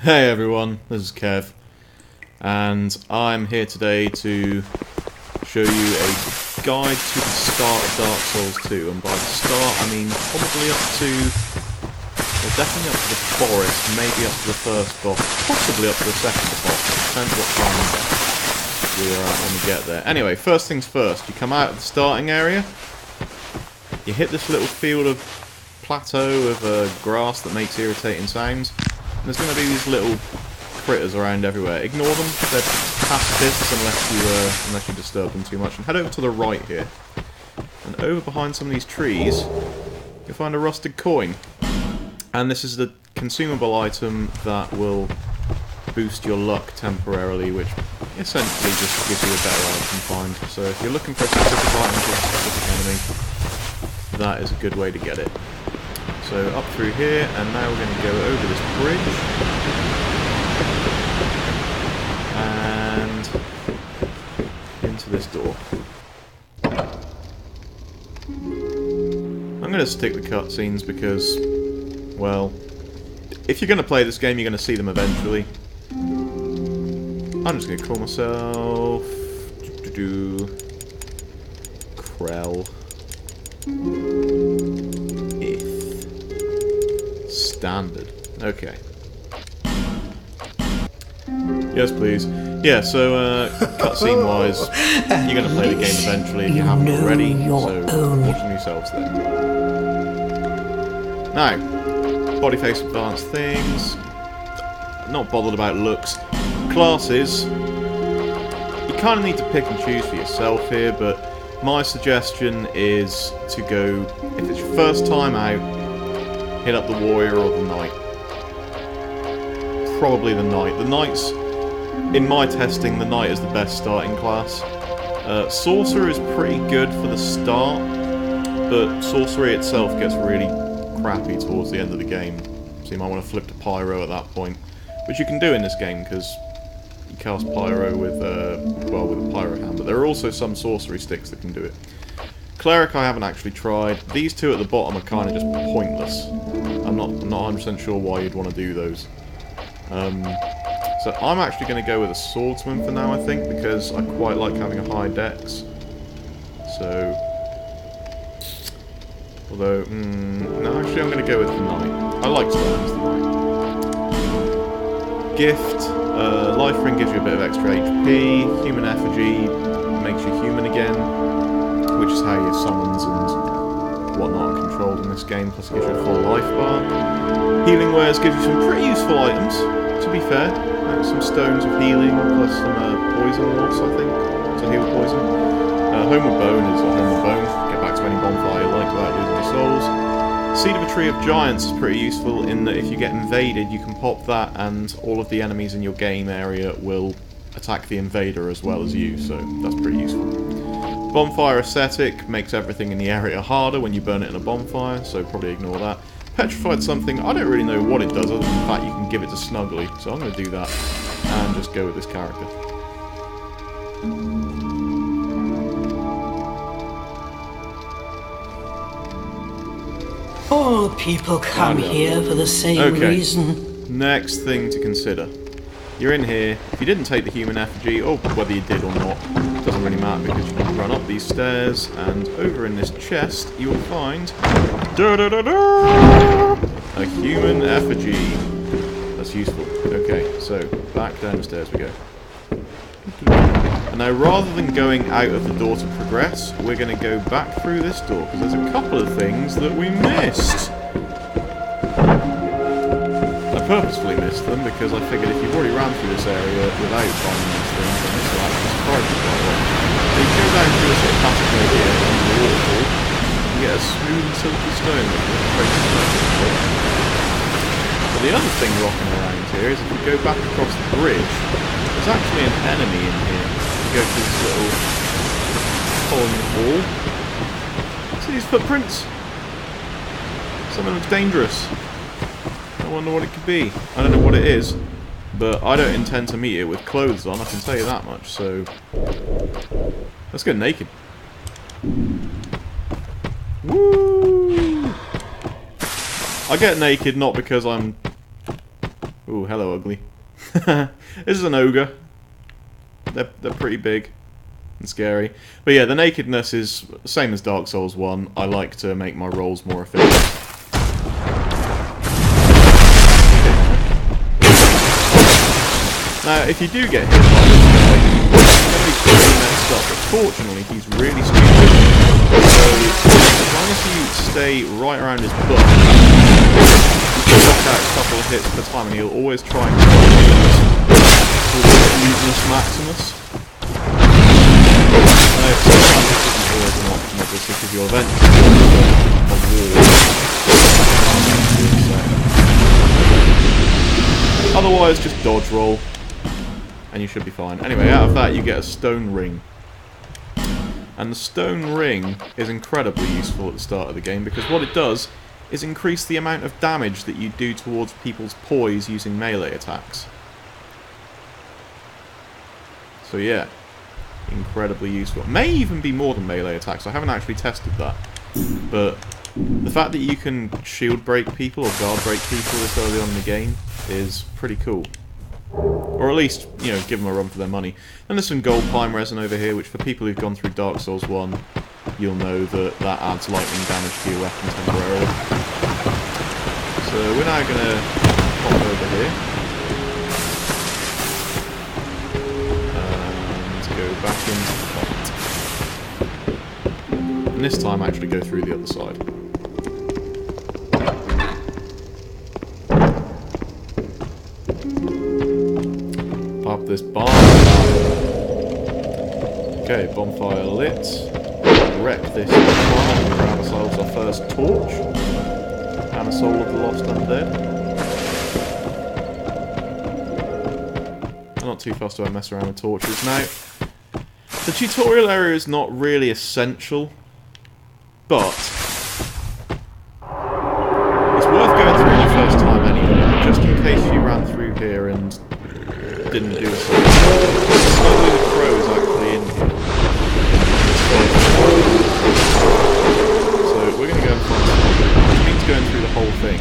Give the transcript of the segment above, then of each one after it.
Hey everyone, this is Kev, and I'm here today to show you a guide to the start of Dark Souls 2, and by the start I mean probably up to, well definitely up to the forest, maybe up to the first boss, possibly up to the second boss, depends what time we're at when we get there. Anyway, first things first, you come out of the starting area, you hit this little field of plateau of grass that makes irritating sounds. There's going to be these little critters around everywhere. Ignore them, they're pacifists unless you disturb them too much. And head over to the right here. And over behind some of these trees, you'll find a rusted coin. And this is the consumable item that will boost your luck temporarily, which essentially just gives you a better item find. So if you're looking for a specific item for a specific enemy, that is a good way to get it. So up through here, and now we're going to go over this bridge. And into this door. I'm going to stick the cutscenes because, well, if you're going to play this game, you're going to see them eventually. I'm just going to call myself Krell. Standard. Okay. Yes, please. Yeah, so, cutscene wise, you're going to play the game eventually if you haven't already, so watch them yourselves there. Now, body face advanced things. Not bothered about looks. Classes. You kind of need to pick and choose for yourself here, but my suggestion is to go, if it's your first time out, hit up the warrior or the knight. Probably the knight. The knight's, in my testing, the knight is the best starting class. Sorcerer is pretty good for the start, but sorcery itself gets really crappy towards the end of the game. So you might want to flip to pyro at that point, which you can do in this game because you cast pyro with, well, with a pyro hand. But there are also some sorcery sticks that can do it. Cleric I haven't actually tried. These two at the bottom are kind of just pointless. I'm not 100% sure why you'd want to do those. So I'm actually going to go with a swordsman for now, I think, because I quite like having a high dex. So, although, no, actually I'm going to go with the knight. I like to use the knight. Gift, life ring gives you a bit of extra HP. Human effigy makes you human again, which is how your summons and whatnot are controlled in this game, plus it gives you a full life bar. Healing wares gives you some pretty useful items, to be fair. Like some stones of healing, plus some poison loss, I think, to heal poison. Home of Bone is a home of bone. Get back to any bonfire you like without losing your souls. Seed of a Tree of Giants is pretty useful in that if you get invaded, you can pop that and all of the enemies in your game area will attack the invader as well as you, so that's pretty useful. Bonfire Ascetic makes everything in the area harder when you burn it in a bonfire, so probably ignore that. Petrified something, I don't really know what it does other than the fact you can give it to Snuggly, so I'm going to do that and just go with this character. All people come here for the same reason. Next thing to consider. You're in here, if you didn't take the human effigy, or whether you did or not, doesn't really matter because you can run up these stairs, and over in this chest you will find a human effigy. That's useful. Okay, so back down the stairs we go. And now rather than going out of the door to progress, we're going to go back through this door, because there's a couple of things that we missed. I purposefully missed them because I figured if you've already ran through this area without finding these things, then this will actually surprise you quite well. So you go down through a sort of passageway here under the waterfall, you get a smooth and silky stone with a very smooth. But the other thing rocking around here is if you go back across the bridge, there's actually an enemy in here. You go through this little hole in the wall. See these footprints? Some of them looks dangerous. I wonder what it could be. I don't know what it is, but I don't intend to meet it with clothes on, I can tell you that much, so let's get naked. Woo! I get naked not because I'm Ooh, hello, ugly. This is an ogre. They're pretty big and scary. But yeah, the nakedness is same as Dark Souls 1. I like to make my rolls more efficient. Now, if you do get hit by this guy, he's going to be pretty messed up, but fortunately, he's really stupid. So, as long as you stay right around his butt, you can knock out a couple of hits per time, and he'll always try and useless Maximus. No, sometimes this isn't always an option, obviously, because you'll eventually a wall. Otherwise, just dodge roll, and you should be fine. Anyway, out of that, you get a stone ring. And the stone ring is incredibly useful at the start of the game, because what it does is increase the amount of damage that you do towards people's poise using melee attacks. So yeah, incredibly useful. It may even be more than melee attacks. I haven't actually tested that. But the fact that you can shield break people or guard break people this early on in the game is pretty cool. Or at least, you know, give them a run for their money. And there's some gold pine resin over here, which for people who've gone through Dark Souls 1, you'll know that that adds lightning damage to your weapon temporarily. So we're now going to pop over here. Go back into the fight. And this time actually go through the other side. Pop this bomb. Okay, bonfire lit. Wreck this one. Grab ourselves our first torch. And a soul of the lost undead. I'm not too fussed about messing around with torches now. The tutorial area is not really essential, but it's worth going through the first time anyway, just in case you ran through here and didn't do so. Slowly the crow is actually in here. So we're going to go and find something, which means going through the whole thing.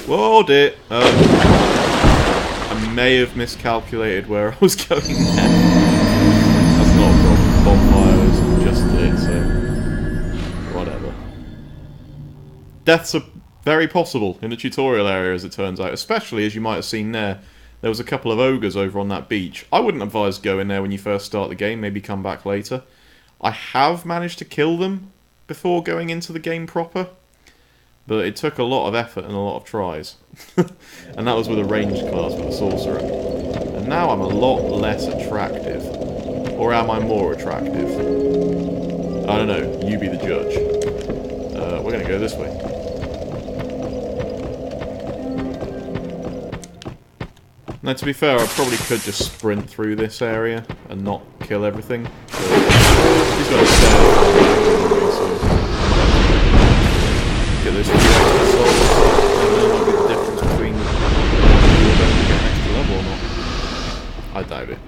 Whoa, dear. I may have miscalculated where I was going there. That's not a problem. Bonfire was just lit, so whatever. Deaths are very possible in the tutorial area, as it turns out. Especially, as you might have seen there, there was a couple of ogres over on that beach. I wouldn't advise going there when you first start the game. Maybe come back later. I have managed to kill them before going into the game proper. But it took a lot of effort and a lot of tries. And that was with a ranged class with a sorcerer. And now I'm a lot less attractive. Or am I more attractive? I don't know. You be the judge. We're going to go this way. Now, to be fair, I probably could just sprint through this area and not kill everything. But he's got a stairs anyway, so... Get this few extra souls, and there might be the difference between you going to get an extra level or not. I doubt it.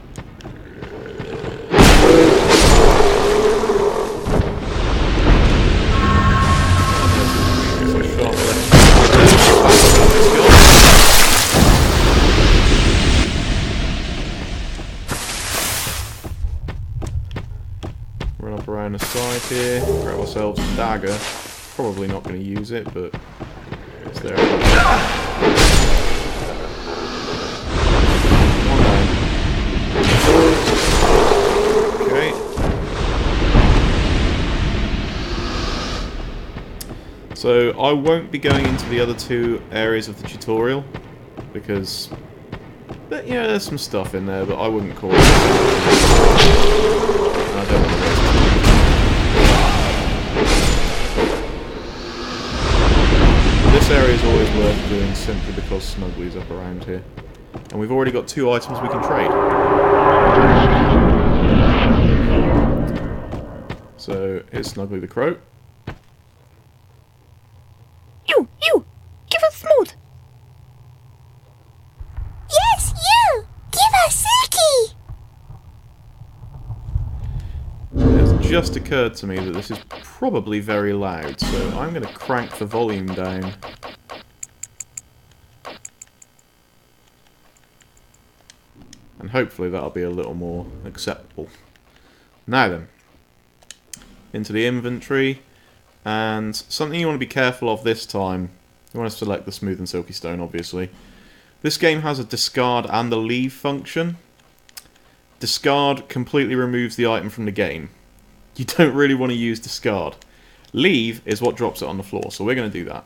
Run up around the side here, grab ourselves a dagger. Probably not going to use it, but it's there. Okay. So I won't be going into the other two areas of the tutorial because, yeah, there's some stuff in there, but I wouldn't call it. And I don't want to waste time. This area is always worth doing simply because Snuggly's up around here. And we've already got 2 items we can trade. So, here's Snuggly the Crow. You! Give us smooth! Yes, you! Give us silky! just occurred to me that this is probably very loud, so I'm going to crank the volume down. And hopefully that'll be a little more acceptable. Now then, into the inventory, and something you want to be careful of this time, you want to select the smooth and silky stone, obviously. This game has a discard and a leave function. Discard completely removes the item from the game. You don't really want to use discard. Leave is what drops it on the floor, so we're going to do that.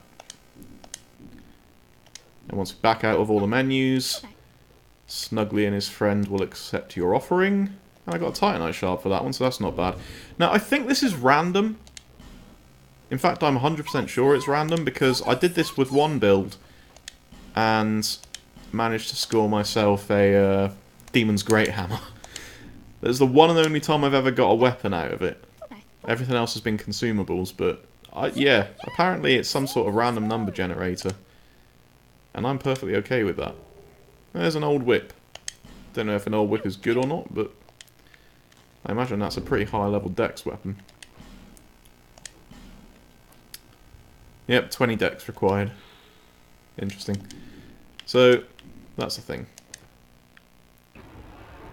And once we back out of all the menus, Snuggly and his friend will accept your offering. And I got a Titanite shard for that one, so that's not bad. Now, I think this is random. In fact, I'm 100% sure it's random, because I did this with one build and managed to score myself a Demon's Great Hammer. That's the one and only time I've ever got a weapon out of it. Everything else has been consumables, but yeah, apparently it's some sort of random number generator. And I'm perfectly okay with that. There's an old whip. Don't know if an old whip is good or not, but I imagine that's a pretty high level dex weapon. Yep, 20 dex required. Interesting. So, that's the thing.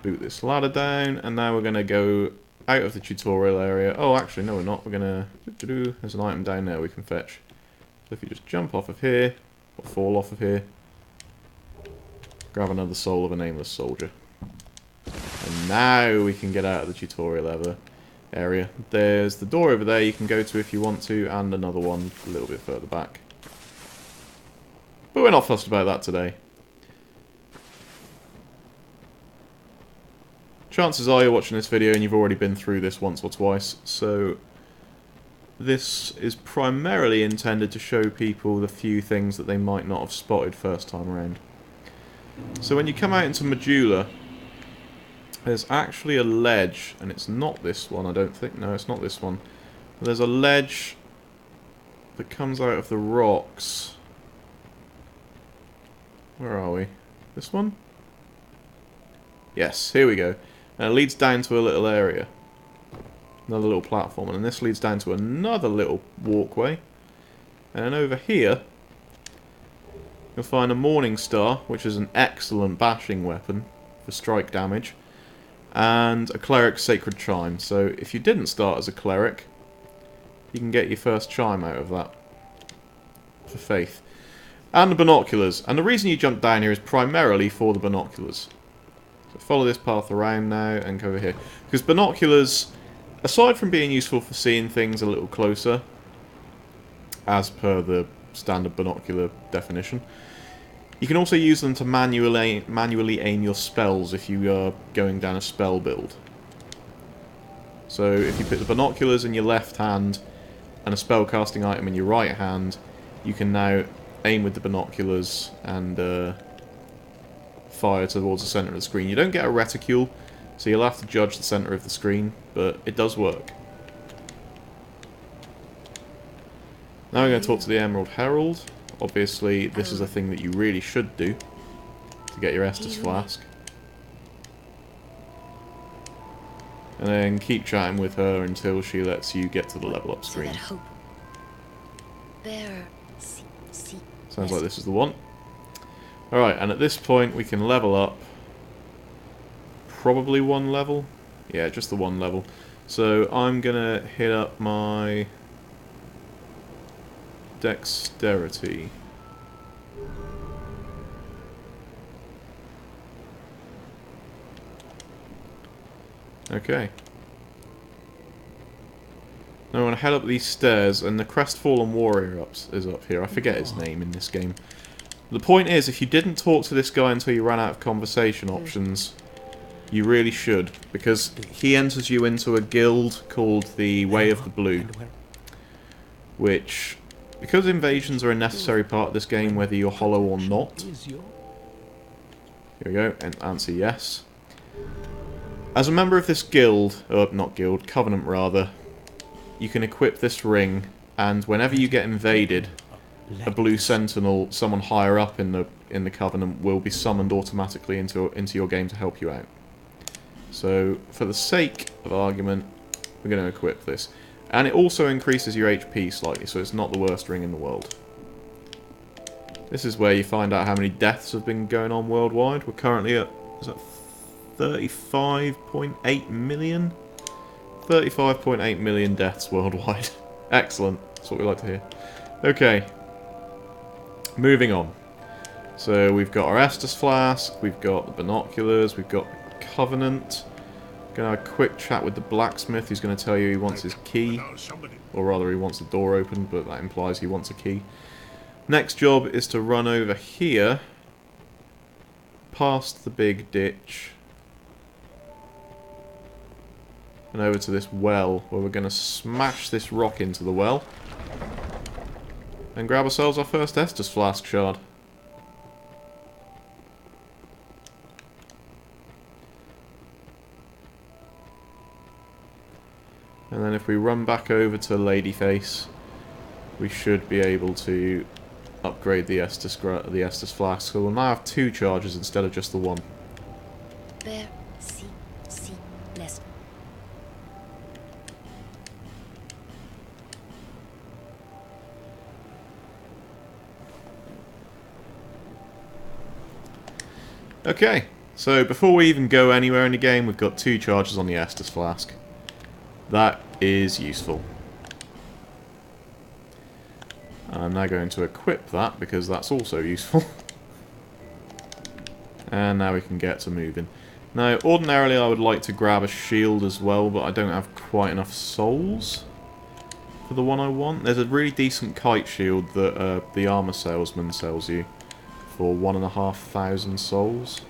Boot this ladder down, and now we're going to go out of the tutorial area. Oh, actually, no we're not. We're going to... There's an item down there we can fetch. So if you just jump off of here, or fall off of here, grab another soul of a nameless soldier. And now we can get out of the tutorial area. There's the door over there you can go to if you want to, and another one a little bit further back. But we're not fussed about that today. Chances are you're watching this video and you've already been through this once or twice, so this is primarily intended to show people the few things that they might not have spotted first time around. So when you come out into Medulla, there's actually a ledge, and it's not this one, I don't think. No, it's not this one. There's a ledge that comes out of the rocks. Where are we? This one? Yes, here we go. And it leads down to a little area. Another little platform. And this leads down to another little walkway. And then over here, you'll find a Morning Star, which is an excellent bashing weapon for strike damage. And a Cleric's Sacred Chime. So if you didn't start as a Cleric, you can get your first chime out of that. For faith. And the binoculars. And the reason you jump down here is primarily for the binoculars. So follow this path around now and go over here. Because binoculars, aside from being useful for seeing things a little closer, as per the standard binocular definition, you can also use them to manually aim your spells if you are going down a spell build. So if you put the binoculars in your left hand and a spellcasting item in your right hand, you can now aim with the binoculars and fire towards the centre of the screen. You don't get a reticule, so you'll have to judge the centre of the screen, but it does work. Now we're going to talk to the Emerald Herald. Obviously, this is a thing that you really should do to get your Estus Flask. And then keep chatting with her until she lets you get to the level up screen. Sounds like this is the one. Alright, and at this point we can level up. Probably one level. Yeah, just the one level. So I'm gonna hit up my dexterity. Okay. Now I'm going to head up these stairs, and the Crestfallen Warrior is up here. I forget his name in this game. The point is, if you didn't talk to this guy until you ran out of conversation options, you really should, because he enters you into a guild called the Way of the Blue, which, because invasions are a necessary part of this game, whether you're hollow or not. Here we go, and answer yes. As a member of this guild, not guild, covenant rather, you can equip this ring, and whenever you get invaded, a blue sentinel, someone higher up in the covenant, will be summoned automatically into your game to help you out. So, for the sake of argument, we're going to equip this. And it also increases your HP slightly, so it's not the worst ring in the world. This is where you find out how many deaths have been going on worldwide. We're currently at, is that 35.8 million? 35.8 million deaths worldwide. Excellent. That's what we like to hear. Okay. Moving on. So we've got our Estus Flask, we've got the binoculars, we've got the Covenant. Gonna have a quick chat with the blacksmith who's going to tell you he wants his key. Or rather he wants the door open, but that implies he wants a key. Next job is to run over here, past the big ditch, and over to this well, where we're going to smash this rock into the well, and grab ourselves our first Estus Flask shard. And then if we run back over to Ladyface, we should be able to upgrade the Estus Flask. So we'll now have 2 charges instead of just the 1. Merci. Okay, so before we even go anywhere in the game, we've got 2 charges on the Estus Flask. That is useful. I'm now going to equip that because that's also useful. And now we can get to moving. Now, ordinarily I would like to grab a shield as well, but I don't have quite enough souls for the one I want. There's a really decent kite shield that the armor salesman sells you for 1,500 souls.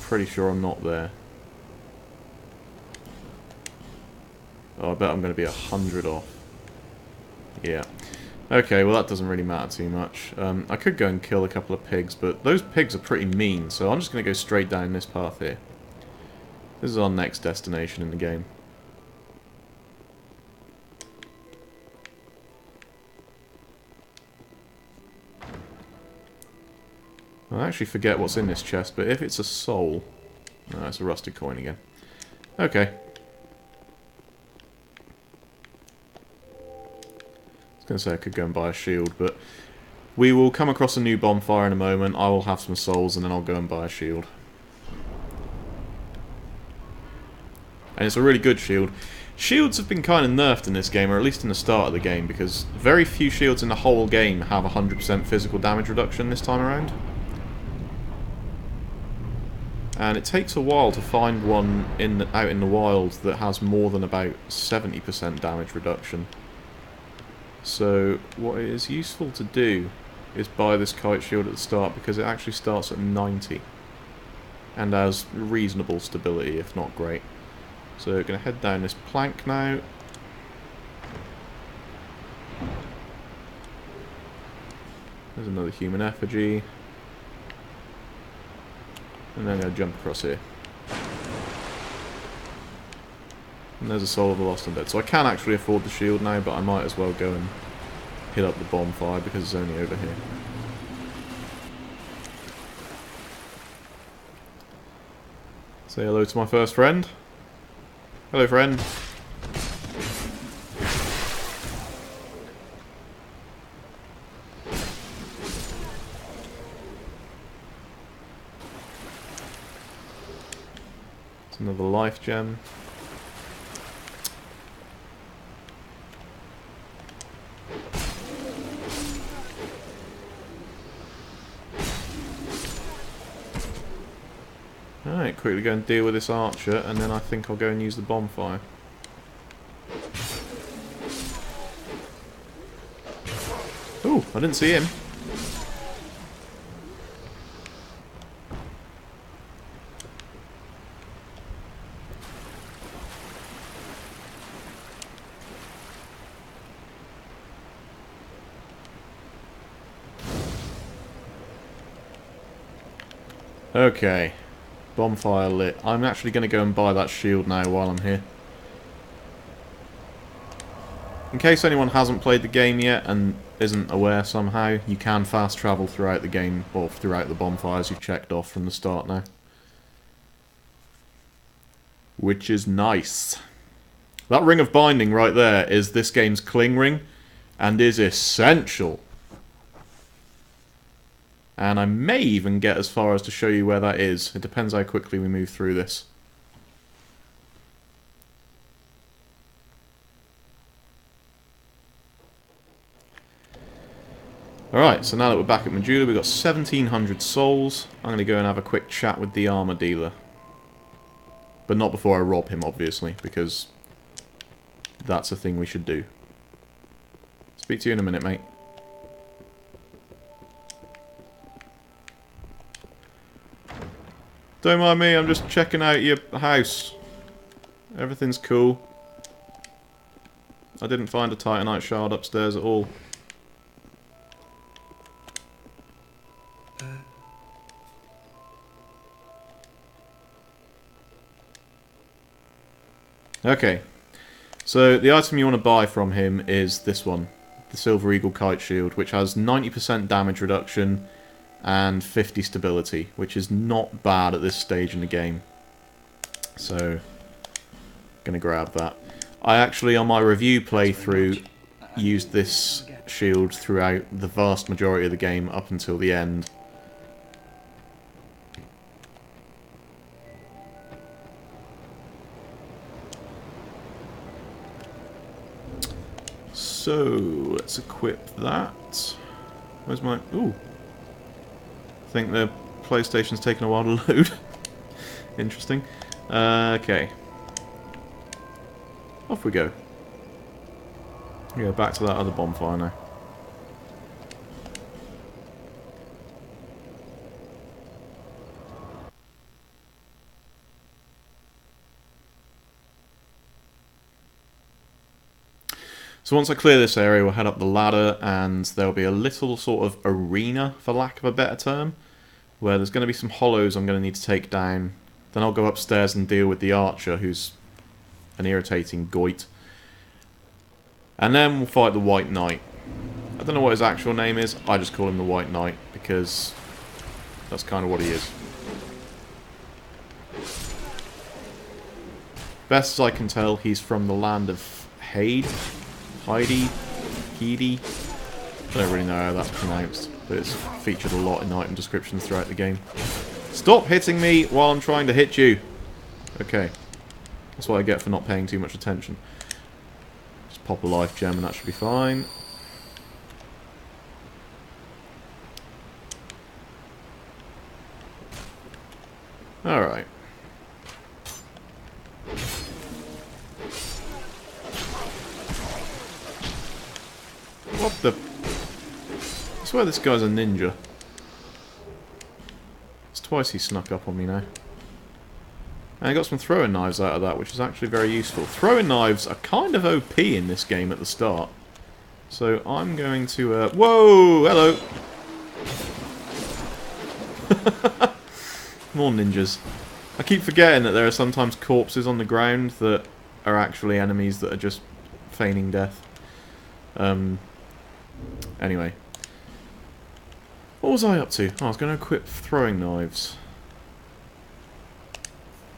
Pretty sure I'm not there. Oh, I bet I'm going to be 100 off. Yeah. Okay, well that doesn't really matter too much. I could go and kill a couple of pigs, but those pigs are pretty mean, so I'm just going to go straight down this path here. This is our next destination in the game. I actually forget what's in this chest, but if it's a soul... No, it's a rusted coin again. Okay. I was going to say I could go and buy a shield, but we will come across a new bonfire in a moment. I will have some souls and then I'll go and buy a shield. And it's a really good shield. Shields have been kind of nerfed in this game, or at least in the start of the game, because very few shields in the whole game have 100% physical damage reduction this time around. And it takes a while to find one out in the wild that has more than about 70% damage reduction. So what it is useful to do is buy this kite shield at the start, because it actually starts at 90 and has reasonable stability, if not great. So we're going to head down this plank now. There's another human effigy. And then I'm going to jump across here. And there's a soul of the lost undead. So I can actually afford the shield now, but I might as well go and hit up the bonfire because it's only over here. Say hello to my first friend. Hello, friend. It's another life gem. Alright, quickly go and deal with this archer, and then I think I'll go and use the bonfire. Ooh, I didn't see him. Okay. Bonfire lit. I'm actually going to go and buy that shield now while I'm here. In case anyone hasn't played the game yet and isn't aware somehow, you can fast travel throughout the game, or throughout the bonfires you've checked off from the start now. which is nice. That ring of binding right there is this game's cling ring, and is essential. And I may even get as far as to show you where that is. It depends how quickly we move through this. Alright, so now that we're back at Majula, we've got 1,700 souls. I'm going to go and have a quick chat with the armor dealer. But not before I rob him, obviously, because that's a thing we should do. Speak to you in a minute, mate. Don't mind me, I'm just checking out your house. Everything's cool. I didn't find a Titanite shard upstairs at all. Okay, so the item you want to buy from him is this one, the Silver Eagle Kite Shield, which has 90% damage reduction and 50 stability, which is not bad at this stage in the game. So, gonna grab that. I actually, on my review playthrough, used this shield throughout the vast majority of the game up until the end. So, let's equip that. Where's my... Ooh. I think the PlayStation's taken a while to load. Interesting. Okay. Off we go. Yeah, back to that other bonfire now. So once I clear this area, we'll head up the ladder, and there'll be a little sort of arena, for lack of a better term, where there's going to be some hollows I'm going to need to take down. Then I'll go upstairs and deal with the archer, who's an irritating goit. And then we'll fight the White Knight. I don't know what his actual name is, I just call him the White Knight, because that's kind of what he is. Best as I can tell, he's from the land of Heidi? Heidi? I don't really know how that's pronounced, but it's featured a lot in item descriptions throughout the game. Stop hitting me while I'm trying to hit you! Okay. That's what I get for not paying too much attention. Just pop a life gem and that should be fine. Alright. What the... I swear this guy's a ninja. It's twice he snuck up on me now. And I got some throwing knives out of that, which is actually very useful. Throwing knives are kind of OP in this game at the start. So I'm going to... Whoa! Hello! More ninjas. I keep forgetting that there are sometimes corpses on the ground that are actually enemies that are just feigning death. Anyway. What was I up to? Oh, I was going to equip throwing knives.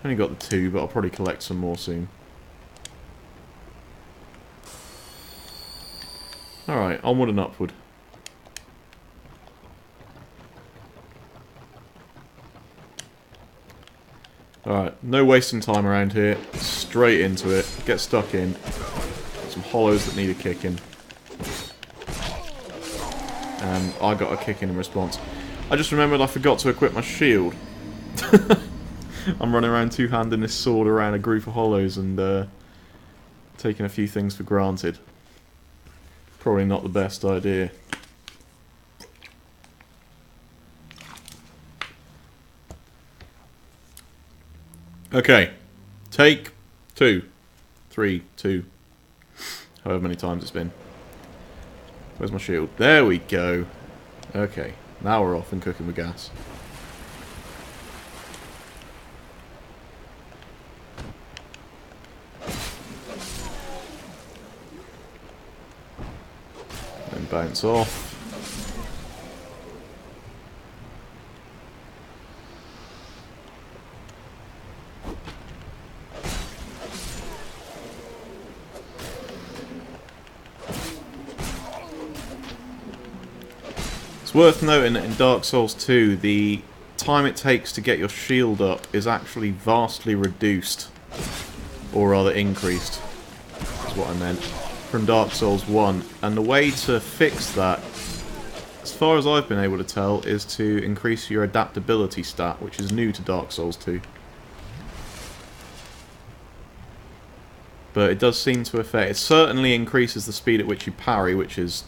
Only got the 2, but I'll probably collect some more soon. Alright, onward and upward. Alright, no wasting time around here. Straight into it. Get stuck in. Some hollows that need a kick in. And I got a kick in response. I just remembered I forgot to equip my shield. I'm running around two-handing this sword around a group of hollows and taking a few things for granted. Probably not the best idea. Okay. Take 2. 3, 2. However many times it's been. Where's my shield? There we go. Okay. Now we're off and cooking with gas. Then bounce off. It's worth noting that in Dark Souls 2, the time it takes to get your shield up is actually vastly reduced. Or rather increased, is what I meant, from Dark Souls 1. And the way to fix that, as far as I've been able to tell, is to increase your adaptability stat, which is new to Dark Souls 2. But it does seem to affect... It certainly increases the speed at which you parry, which is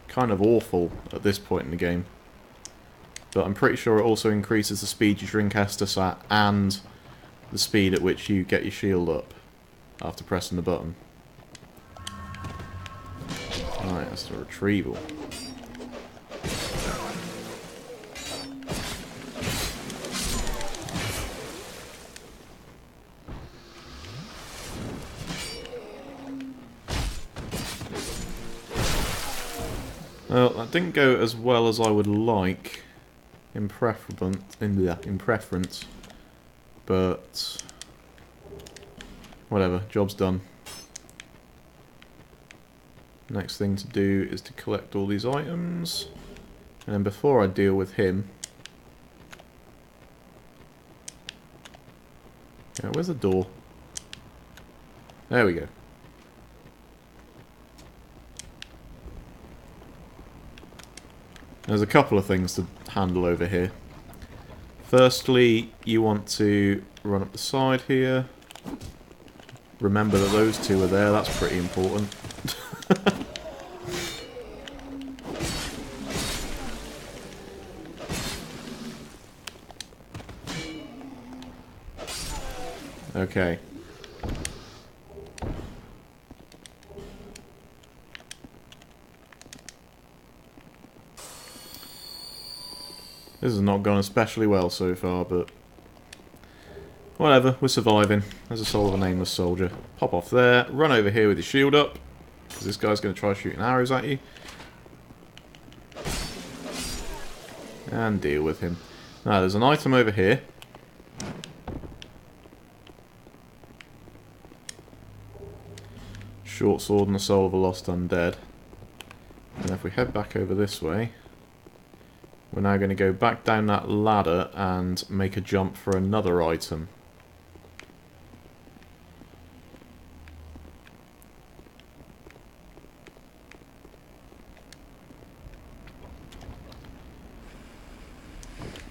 kind of awful at this point in the game. But I'm pretty sure it also increases the speed you drink Estus at, and the speed at which you get your shield up after pressing the button. Right, that's the retrieval. Well, that didn't go as well as I would like in preference, but whatever, job's done. Next thing to do is to collect all these items, and then before I deal with him... Yeah, where's the door? There we go. There's a couple of things to handle over here. Firstly, you want to run up the side here. Remember that those two are there, that's pretty important. Okay. This has not gone especially well so far, but whatever, we're surviving. There's a soul of a nameless soldier. Pop off there, run over here with your shield up, because this guy's going to try shooting arrows at you. And deal with him. Now, there's an item over here. Short sword and the soul of a lost undead. And if we head back over this way... We're now going to go back down that ladder and make a jump for another item.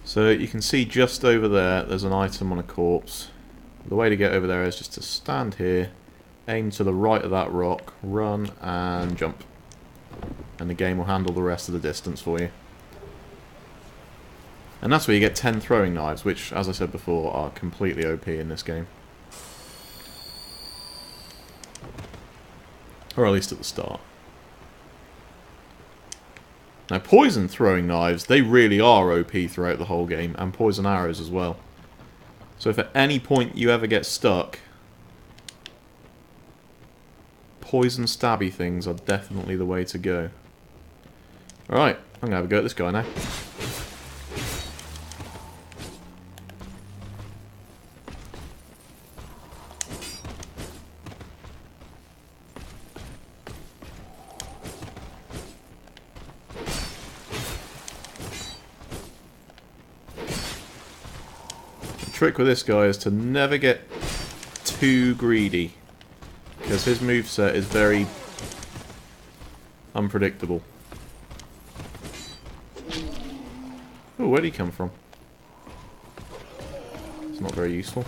So you can see just over there, there's an item on a corpse. The way to get over there is just to stand here, aim to the right of that rock, run and jump. And the game will handle the rest of the distance for you. And that's where you get 10 throwing knives, which, as I said before, are completely OP in this game. Or at least at the start. Now, poison throwing knives, they really are OP throughout the whole game, and poison arrows as well. So if at any point you ever get stuck, poison stabby things are definitely the way to go. Alright, I'm going to have a go at this guy now. The trick with this guy is to never get too greedy, because his moveset is very unpredictable. Oh, where'd he come from? It's not very useful.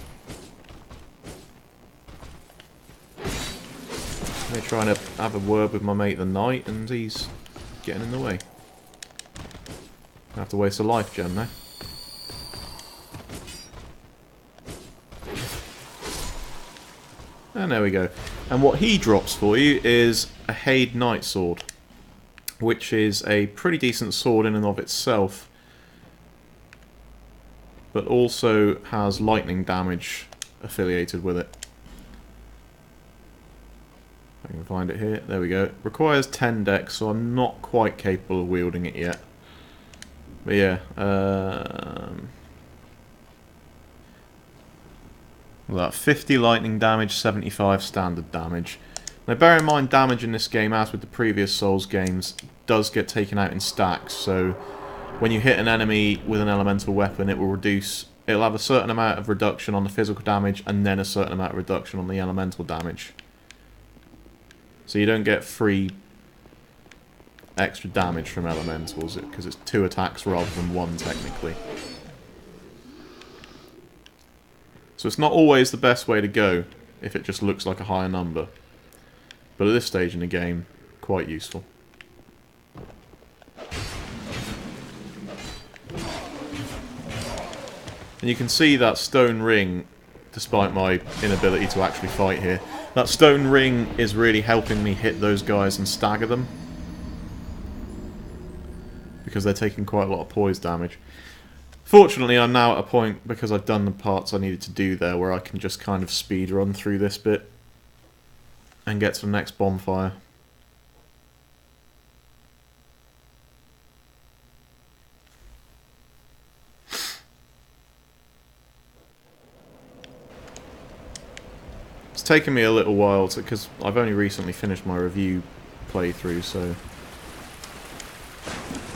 I'm trying to have a word with my mate the knight, and he's getting in the way. I have to waste a life gem now. And there we go. And what he drops for you is a Haid Knight Sword, which is a pretty decent sword in and of itself, but also has lightning damage affiliated with it. I can find it here. There we go. It requires 10 dex, so I'm not quite capable of wielding it yet. But yeah, about 50 lightning damage, 75 standard damage. Now bear in mind, damage in this game, as with the previous Souls games, does get taken out in stacks, so when you hit an enemy with an elemental weapon, it'll have a certain amount of reduction on the physical damage, and then a certain amount of reduction on the elemental damage. So you don't get free extra damage from elementals, because it's 2 attacks rather than 1 technically. So it's not always the best way to go if it just looks like a higher number. But at this stage in the game, quite useful. And you can see that stone ring, despite my inability to actually fight here, that stone ring is really helping me hit those guys and stagger them. Because they're taking quite a lot of poise damage. Fortunately, I'm now at a point, because I've done the parts I needed to do there, where I can just kind of speed run through this bit and get to the next bonfire. It's taken me a little while, because I've only recently finished my review playthrough, so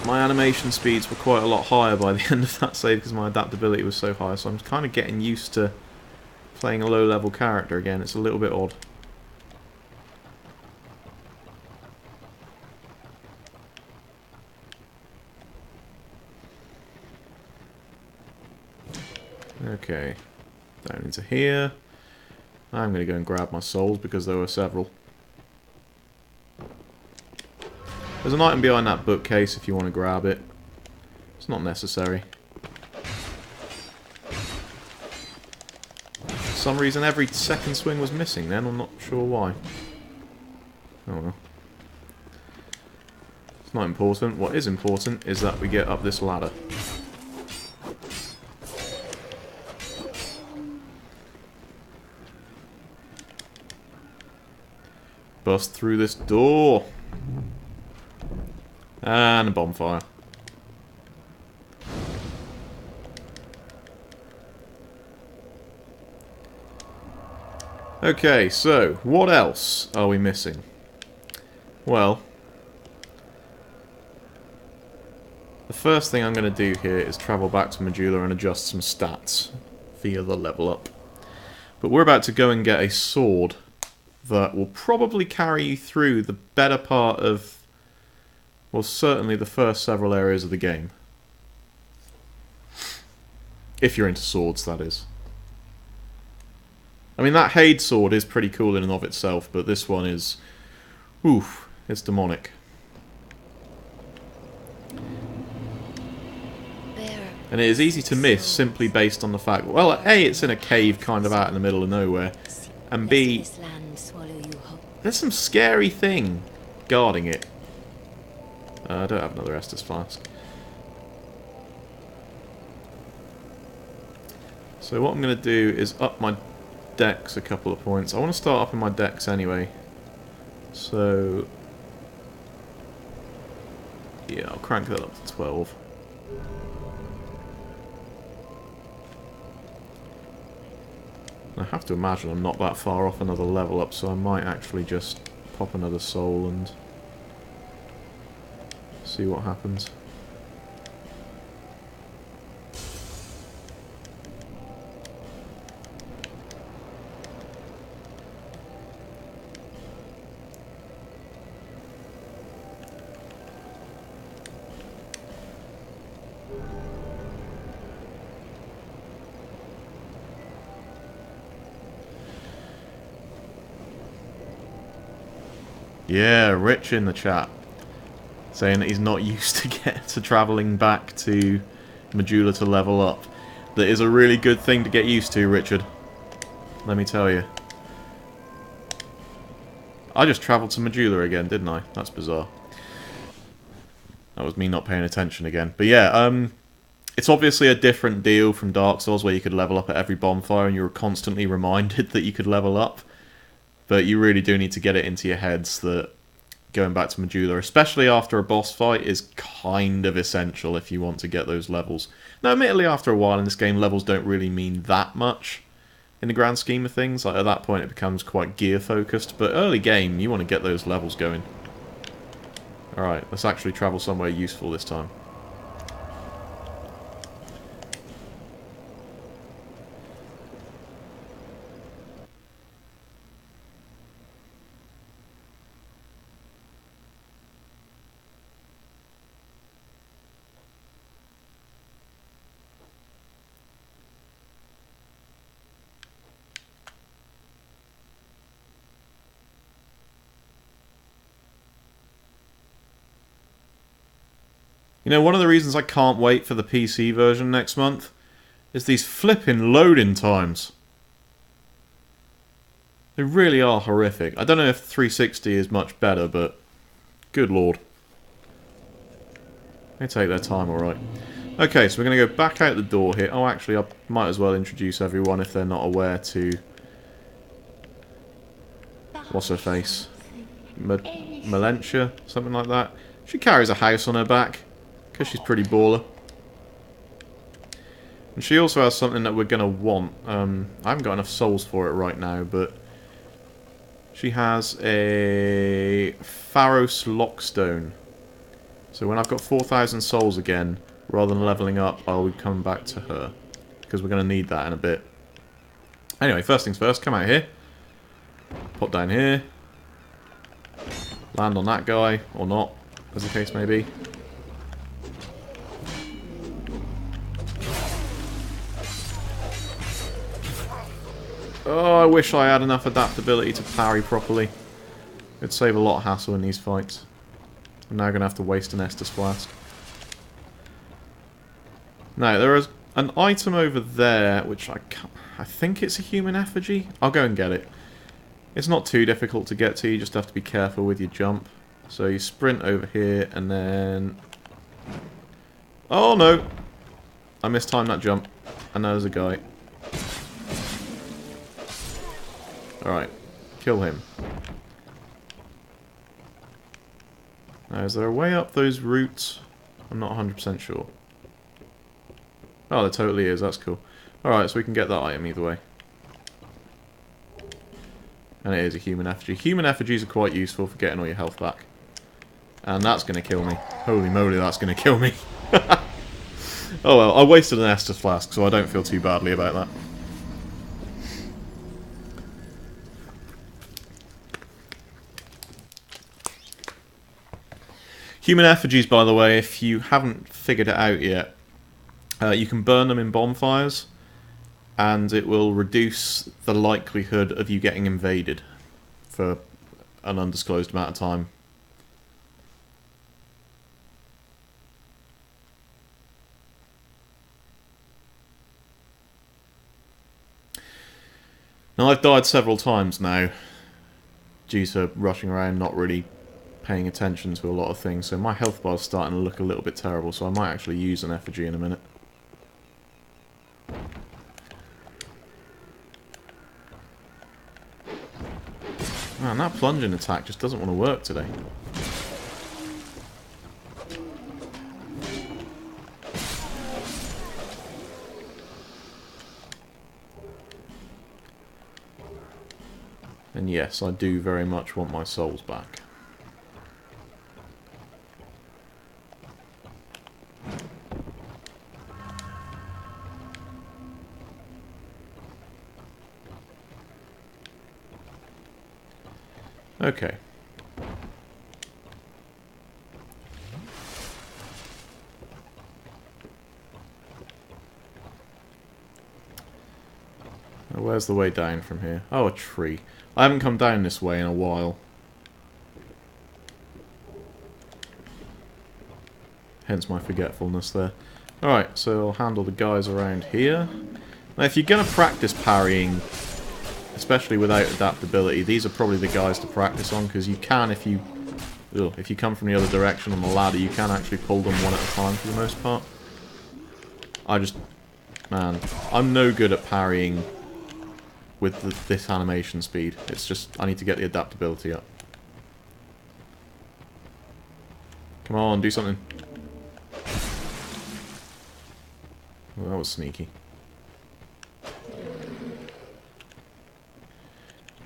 my animation speeds were quite a lot higher by the end of that save because my adaptability was so high, so I'm kind of getting used to playing a low-level character again. It's a little bit odd. Okay, down into here. I'm going to go and grab my souls because there were several. There's an item behind that bookcase if you want to grab it. It's not necessary. For some reason every second swing was missing then, I'm not sure why. Oh well. It's not important. What is important is that we get up this ladder. Bust through this door. And a bonfire. Okay, so, what else are we missing? Well, the first thing I'm going to do here is travel back to Medulla and adjust some stats via the level up. But we're about to go and get a sword that will probably carry you through the better part of, well, certainly the first several areas of the game. If you're into swords, that is. I mean, that Hade sword is pretty cool in and of itself, but this one is... oof, it's demonic. And it is easy to miss simply based on the fact, well, A, it's in a cave kind of out in the middle of nowhere, and B, there's some scary thing guarding it. I don't have another Estus flask. So what I'm going to do is up my dex a couple of points. I want to start upping my dex anyway. So yeah, I'll crank that up to 12. I have to imagine I'm not that far off another level up, so I might actually just pop another soul and see what happens. Yeah, Rich in the chat, saying that he's not used to travelling back to Medulla to level up. That is a really good thing to get used to, Richard. Let me tell you. I just travelled to Medulla again, didn't I? That's bizarre. That was me not paying attention again. But yeah, it's obviously a different deal from Dark Souls where you could level up at every bonfire and you were constantly reminded that you could level up. But you really do need to get it into your heads that going back to Medulla, especially after a boss fight, is kind of essential if you want to get those levels. Now, admittedly, after a while in this game, levels don't really mean that much. in the grand scheme of things. Like, at that point it becomes quite gear focused, but early game you want to get those levels going. Alright, let's actually travel somewhere useful this time. You know, one of the reasons I can't wait for the PC version next month is these flipping loading times. They really are horrific. I don't know if 360 is much better, but good lord. They take their time, alright. Okay, so we're going to go back out the door here. Oh, actually, I might as well introduce everyone if they're not aware to... What's her face? Melentia? Something like that. She carries a house on her back. Because she's pretty baller. And she also has something that we're going to want. I haven't got enough souls for it right now, but... She has a Pharos Lockstone. So when I've got 4,000 souls again, rather than leveling up, I'll be coming back to her. Because we're going to need that in a bit. Anyway, first things first, come out here. Pop down here. Land on that guy, or not, as the case may be. Oh, I wish I had enough adaptability to parry properly. It'd save a lot of hassle in these fights. I'm now going to have to waste an Estus Flask. Now, there is an item over there, which I think it's a human effigy. I'll go and get it. It's not too difficult to get to, you just have to be careful with your jump. So you sprint over here, and then... Oh no! I mistimed that jump. And there's a guy. Alright, kill him. Now, is there a way up those routes? I'm not 100% sure. Oh, there totally is, that's cool. Alright, so we can get that item either way. And it is a human effigy. Human effigies are quite useful for getting all your health back. And that's going to kill me. Holy moly, that's going to kill me. Oh well, I wasted an Estus Flask, so I don't feel too badly about that. Human effigies, by the way, if you haven't figured it out yet, you can burn them in bonfires, and it will reduce the likelihood of you getting invaded for an undisclosed amount of time. Now, I've died several times now, due to rushing around, not really paying attention to a lot of things, so my health bar's starting to look a little bit terrible, so I might actually use an effigy in a minute. Man, that plunging attack just doesn't want to work today. And yes, I do very much want my souls back. Okay. Now, where's the way down from here? Oh, a tree. I haven't come down this way in a while. Hence my forgetfulness there. Alright, so I'll handle the guys around here. Now, if you're going to practice parrying, especially without adaptability, these are probably the guys to practice on, because you can, if you come from the other direction on the ladder, you can actually pull them one at a time for the most part. Man, I'm no good at parrying with this animation speed. It's just, I need to get the adaptability up. Come on, do something. Well, that was sneaky.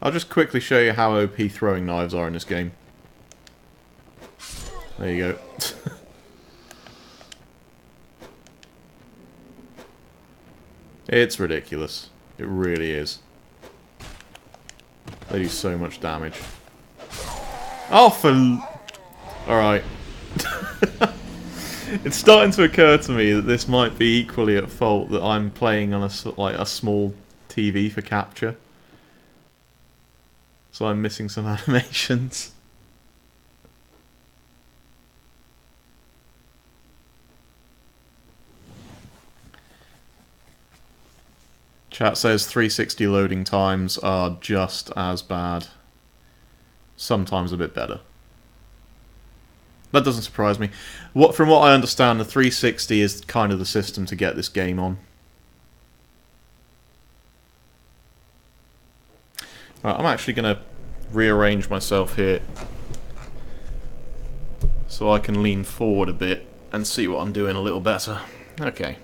I'll just quickly show you how OP throwing knives are in this game. There you go. It's ridiculous. It really is. They do so much damage. Oh, for... Alright. It's starting to occur to me that this might be equally at fault that I'm playing on a small TV for capture. So I'm missing some animations. Chat says 360 loading times are just as bad. Sometimes a bit better. That doesn't surprise me. From what I understand, the 360 is kind of the system to get this game on. Right, I'm actually going to rearrange myself here so I can lean forward a bit and see what I'm doing a little better. Okay.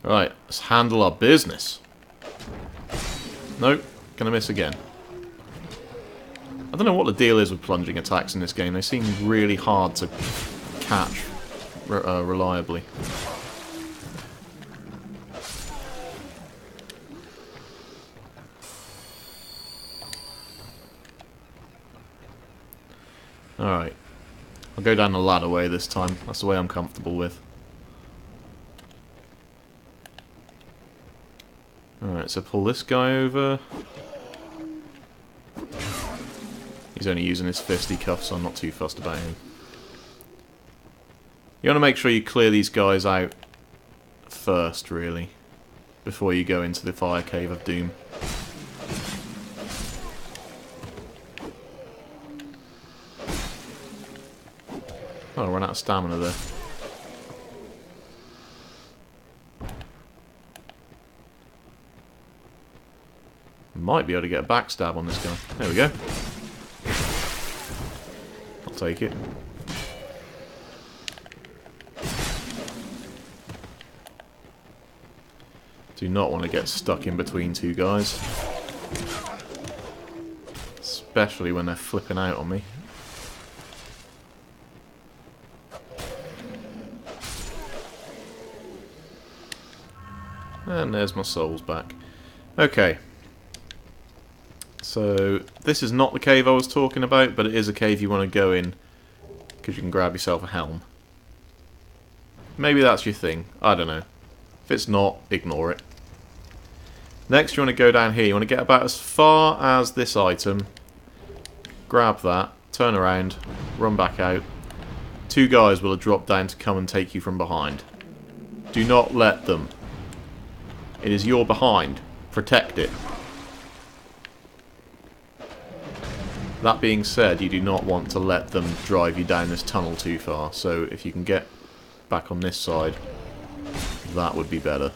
Right, let's handle our business. Nope, gonna miss again. I don't know what the deal is with plunging attacks in this game. They seem really hard to catch reliably. Alright. I'll go down the ladder way this time. That's the way I'm comfortable with. Alright, so pull this guy over. He's only using his fisticuffs, so I'm not too fussed about him. You want to make sure you clear these guys out first, really, before you go into the fire cave of doom. Oh, I ran out of stamina there. Might be able to get a backstab on this guy. There we go. I'll take it. Do not want to get stuck in between two guys. Especially when they're flipping out on me. And there's my souls back. Okay. So, this is not the cave I was talking about, but it is a cave you want to go in, because you can grab yourself a helm. Maybe that's your thing. I don't know. If it's not, ignore it. Next, you want to go down here. You want to get about as far as this item. Grab that, turn around, run back out. Two guys will have dropped down to come and take you from behind. Do not let them. It is your behind. Protect it. That being said, you do not want to let them drive you down this tunnel too far, so if you can get back on this side, that would be better.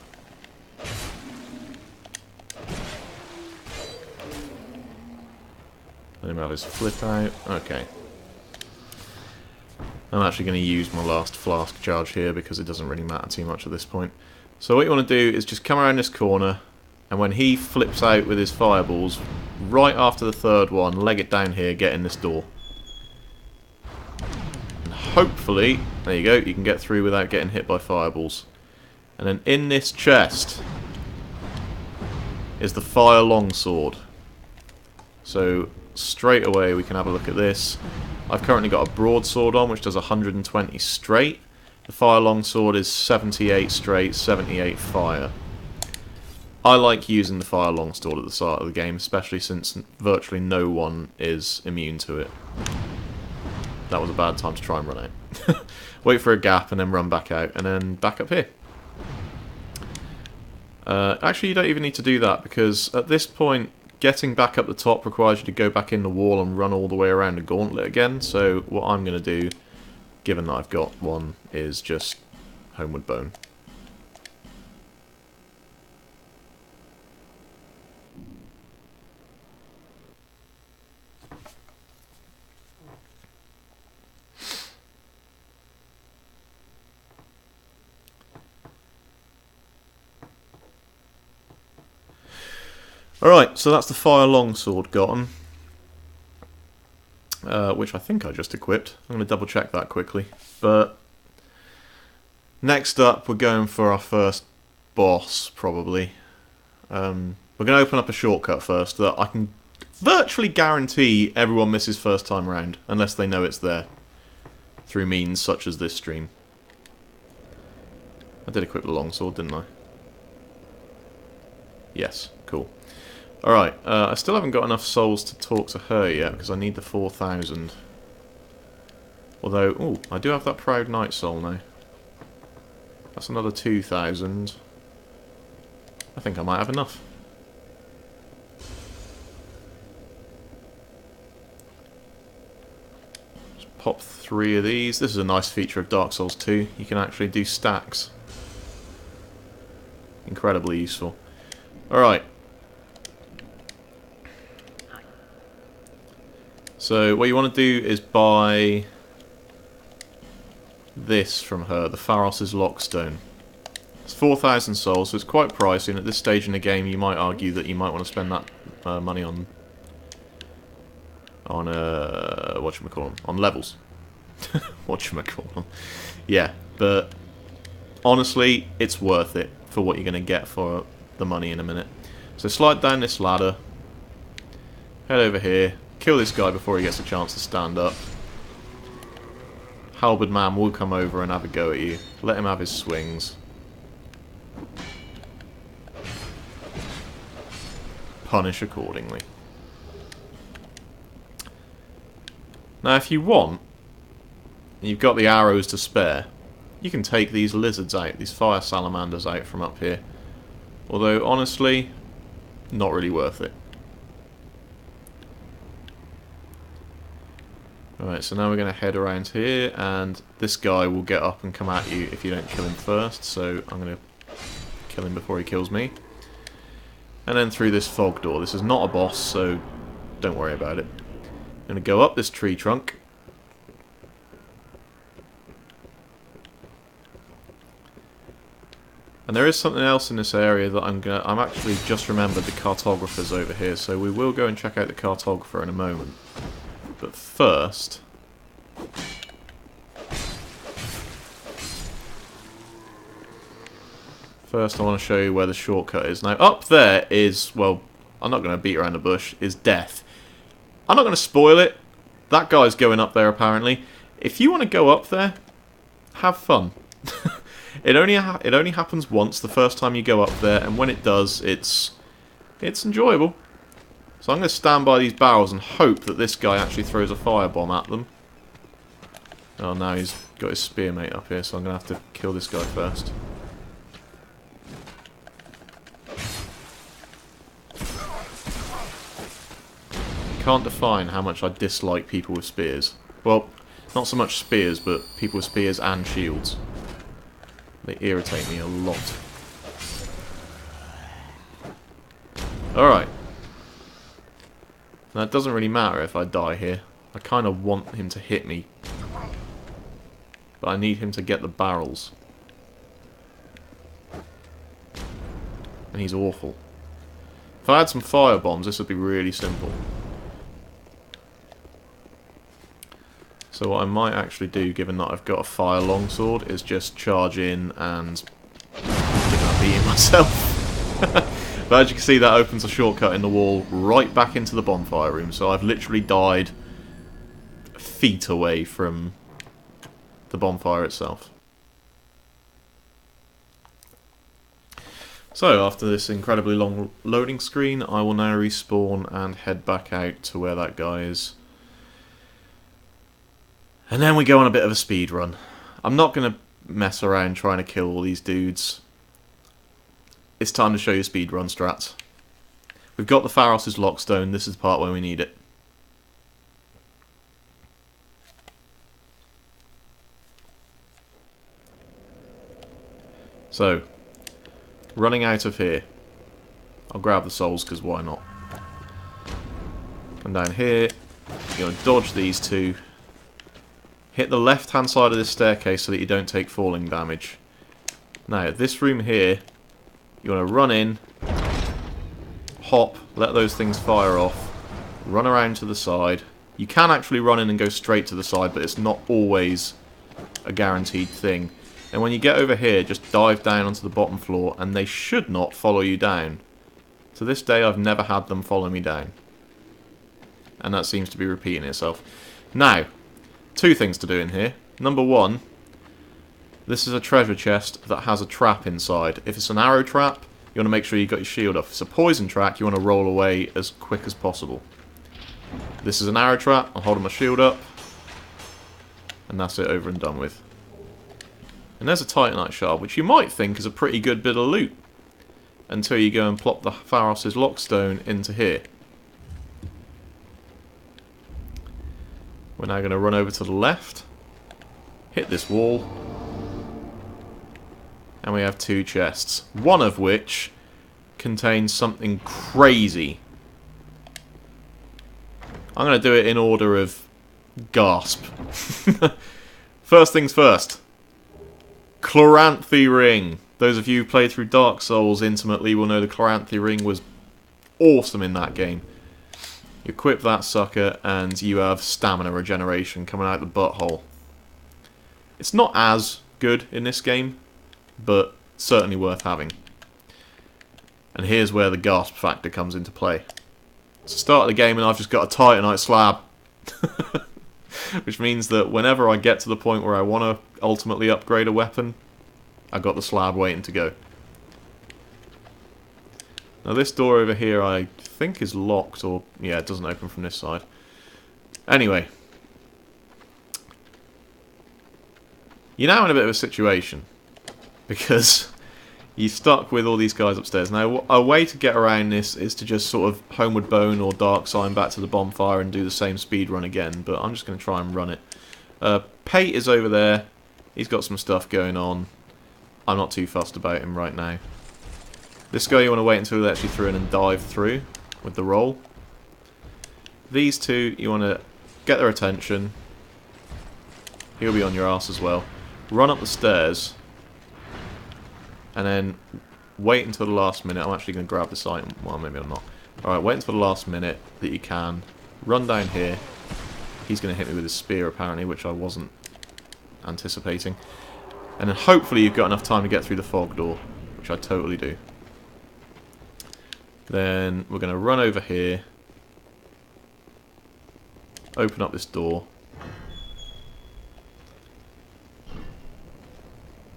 Let him have his flip out. Okay. I'm actually going to use my last flask charge here because it doesn't really matter too much at this point. So what you want to do is just come around this corner, and when he flips out with his fireballs, right after the third one, leg it down here, get in this door. And hopefully, there you go, you can get through without getting hit by fireballs. And then in this chest is the fire longsword. So straight away we can have a look at this. I've currently got a broadsword on, which does 120 straight. The fire longsword is 78 straight, 78 fire. I like using the fire longsword at the start of the game, especially since virtually no one is immune to it. That was a bad time to try and run out. Wait for a gap and then run back out, and then back up here. Actually, you don't even need to do that, because at this point, getting back up the top requires you to go back in the wall and run all the way around the gauntlet again, so what I'm going to do, given that I've got one, is just Homeward Bone. Alright, so that's the fire longsword gotten. Which I think I just equipped. I'm going to double check that quickly. But next up, we're going for our first boss, probably. We're going to open up a shortcut first that I can virtually guarantee everyone misses first time round, unless they know it's there, through means such as this stream. I did equip the longsword, didn't I? Yes, cool. Alright, I still haven't got enough souls to talk to her yet, because I need the 4,000. Although, ooh, I do have that Proud Knight soul now. That's another 2,000. I think I might have enough. Just pop 3 of these. This is a nice feature of Dark Souls 2. You can actually do stacks. Incredibly useful. Alright. So what you want to do is buy this from her, the Pharos's Lockstone. It's 4,000 souls, so it's quite pricey, and at this stage in the game you might argue that you might want to spend that money on whatchamacallit, on levels. Whatchamacallit. Yeah, but honestly, it's worth it for what you're going to get for the money in a minute. So slide down this ladder, head over here, kill this guy before he gets a chance to stand up. Halberd Man will come over and have a go at you. Let him have his swings. Punish accordingly. Now if you want, and you've got the arrows to spare, you can take these lizards out, these fire salamanders out from up here. Although, honestly, not really worth it. Alright, so now we're going to head around here, and this guy will get up and come at you if you don't kill him first, so I'm going to kill him before he kills me. And then through this fog door. This is not a boss, so don't worry about it. I'm going to go up this tree trunk. And there is something else in this area that I'm actually just remembered the cartographer's over here, so we will go and check out the cartographer in a moment. But first, I want to show you where the shortcut is. Now, up there is, well, I'm not going to beat around the bush, is death. I'm not going to spoil it. That guy's going up there, apparently. If you want to go up there, have fun. It only happens once, the first time you go up there, and when it does, it's enjoyable. So I'm going to stand by these barrels and hope that this guy actually throws a firebomb at them. Oh, now he's got his spearmate up here, so I'm going to have to kill this guy first. I can't define how much I dislike people with spears. Well, not so much spears, but people with spears and shields. They irritate me a lot. Alright. Now, it doesn't really matter if I die here. I kind of want him to hit me. But I need him to get the barrels. And he's awful. If I had some fire bombs, this would be really simple. So what I might actually do, given that I've got a fire longsword, is just charge in and I'm beating myself. But as you can see, that opens a shortcut in the wall right back into the bonfire room. So I've literally died feet away from the bonfire itself. So after this incredibly long loading screen, I will now respawn and head back out to where that guy is. And then we go on a bit of a speed run. I'm not going to mess around trying to kill all these dudes. It's time to show you speedrun strats. We've got the Pharos's Lockstone. This is the part where we need it. So, running out of here. I'll grab the souls because why not? Come down here. You're going to dodge these two. Hit the left hand side of this staircase so that you don't take falling damage. Now, this room here, you want to run in, hop, let those things fire off, run around to the side. You can actually run in and go straight to the side, but it's not always a guaranteed thing. And when you get over here, just dive down onto the bottom floor, and they should not follow you down. To this day, I've never had them follow me down. And that seems to be repeating itself. Now, two things to do in here. Number one, this is a treasure chest that has a trap inside. If it's an arrow trap, you want to make sure you've got your shield off. If it's a poison trap, you want to roll away as quick as possible. This is an arrow trap. I'm holding my shield up. And that's it over and done with. And there's a Titanite shard, which you might think is a pretty good bit of loot. Until you go and plop the Pharos' lockstone into here. We're now going to run over to the left. Hit this wall. And we have two chests. One of which contains something crazy. I'm going to do it in order of gasp. First things first. Chloranthy ring. Those of you who played through Dark Souls intimately will know the Chloranthy ring was awesome in that game. You equip that sucker and you have stamina regeneration coming out the butthole. It's not as good in this game, but certainly worth having. And here's where the gasp factor comes into play. It's the start of the game and I've just got a Titanite slab. Which means that whenever I get to the point where I want to ultimately upgrade a weapon, I've got the slab waiting to go. Now this door over here I think is locked, or yeah, it doesn't open from this side. Anyway. You're now in a bit of a situation. Because you're stuck with all these guys upstairs. Now a way to get around this is to just sort of Homeward Bone or Dark Sign back to the bonfire and do the same speed run again, but I'm just going to try and run it. Pate is over there. He's got some stuff going on. I'm not too fussed about him right now. This guy you want to wait until he lets you through and dive through with the roll. These two, you want to get their attention. He'll be on your ass as well. Run up the stairs. And then wait until the last minute. I'm actually going to grab this item. Well, maybe I'm not. Alright, wait until the last minute that you can. Run down here. He's going to hit me with his spear, apparently, which I wasn't anticipating. And then hopefully you've got enough time to get through the fog door, which I totally do. Then we're going to run over here. Open up this door.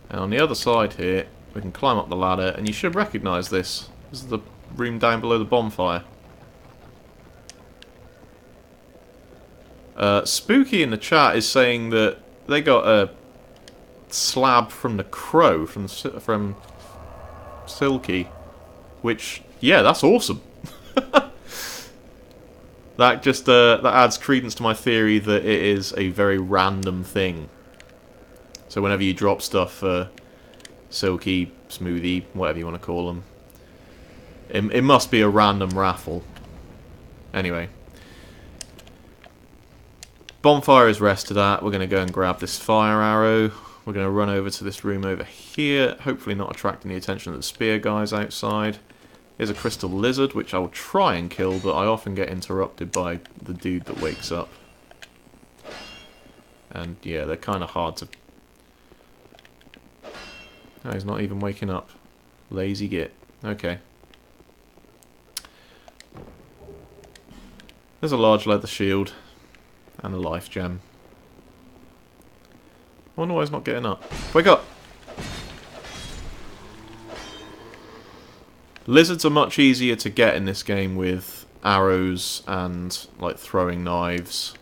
And on the other side here, we can climb up the ladder, and you should recognise this. This is the room down below the bonfire. Spooky in the chat is saying that they got a slab from the crow, from Silky, which, yeah, that's awesome. That just that adds credence to my theory that it is a very random thing. So whenever you drop stuff, Silky, Smoothie, whatever you want to call them, it must be a random raffle. Anyway. Bonfire is rested at. We're going to go and grab this fire arrow. We're going to run over to this room over here, hopefully not attracting the attention of the spear guys outside. Here's a crystal lizard, which I will try and kill, but I often get interrupted by the dude that wakes up. And yeah, they're kind of hard to... Oh, he's not even waking up. Lazy git. Okay. There's a large leather shield. And a life gem. I wonder why he's not getting up. Wake up! Lizards are much easier to get in this game with arrows and, like, throwing knives.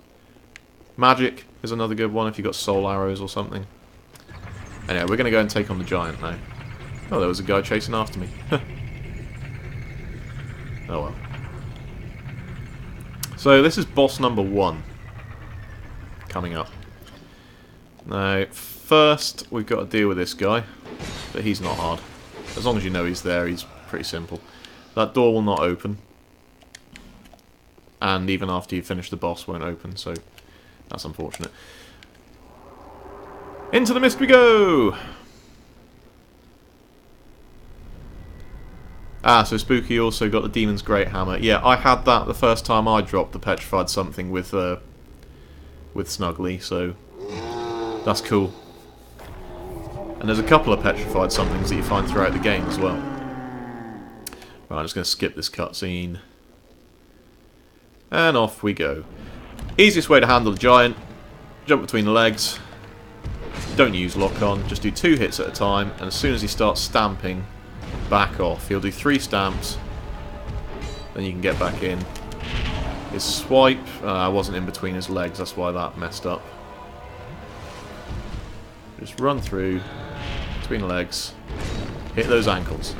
Magic is another good one if you've got soul arrows or something. Anyway, we're going to go and take on the giant now. Oh, there was a guy chasing after me. Oh well. So this is boss number 1. Coming up. Now, first we've got to deal with this guy. But he's not hard. As long as you know he's there, he's pretty simple. That door will not open. And even after you finish the boss, won't open, so that's unfortunate. Into the mist we go! Ah, so Spooky also got the Demon's Great Hammer. Yeah, I had that the first time I dropped the Petrified Something with Snuggly, so that's cool. And there's a couple of Petrified Somethings that you find throughout the game as well. Right, I'm just going to skip this cutscene. And off we go. Easiest way to handle the giant, jump between the legs. Don't use lock-on, just do 2 hits at a time, and as soon as he starts stamping, back off. He'll do 3 stamps, then you can get back in. His swipe, I wasn't in between his legs, that's why that messed up. Just run through, between the legs, hit those ankles.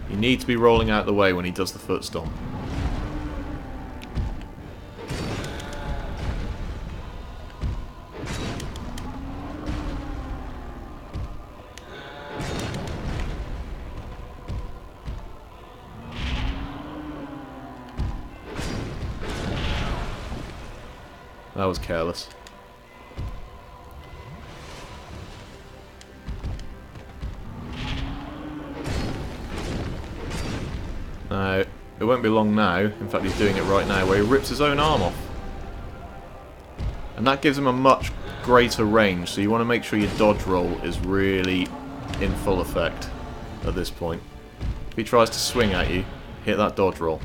You need to be rolling out the way when he does the foot stomp. That was careless. Now, it won't be long now, in fact he's doing it right now, where he rips his own arm off. And that gives him a much greater range, so you want to make sure your dodge roll is really in full effect at this point. If he tries to swing at you, hit that dodge roll.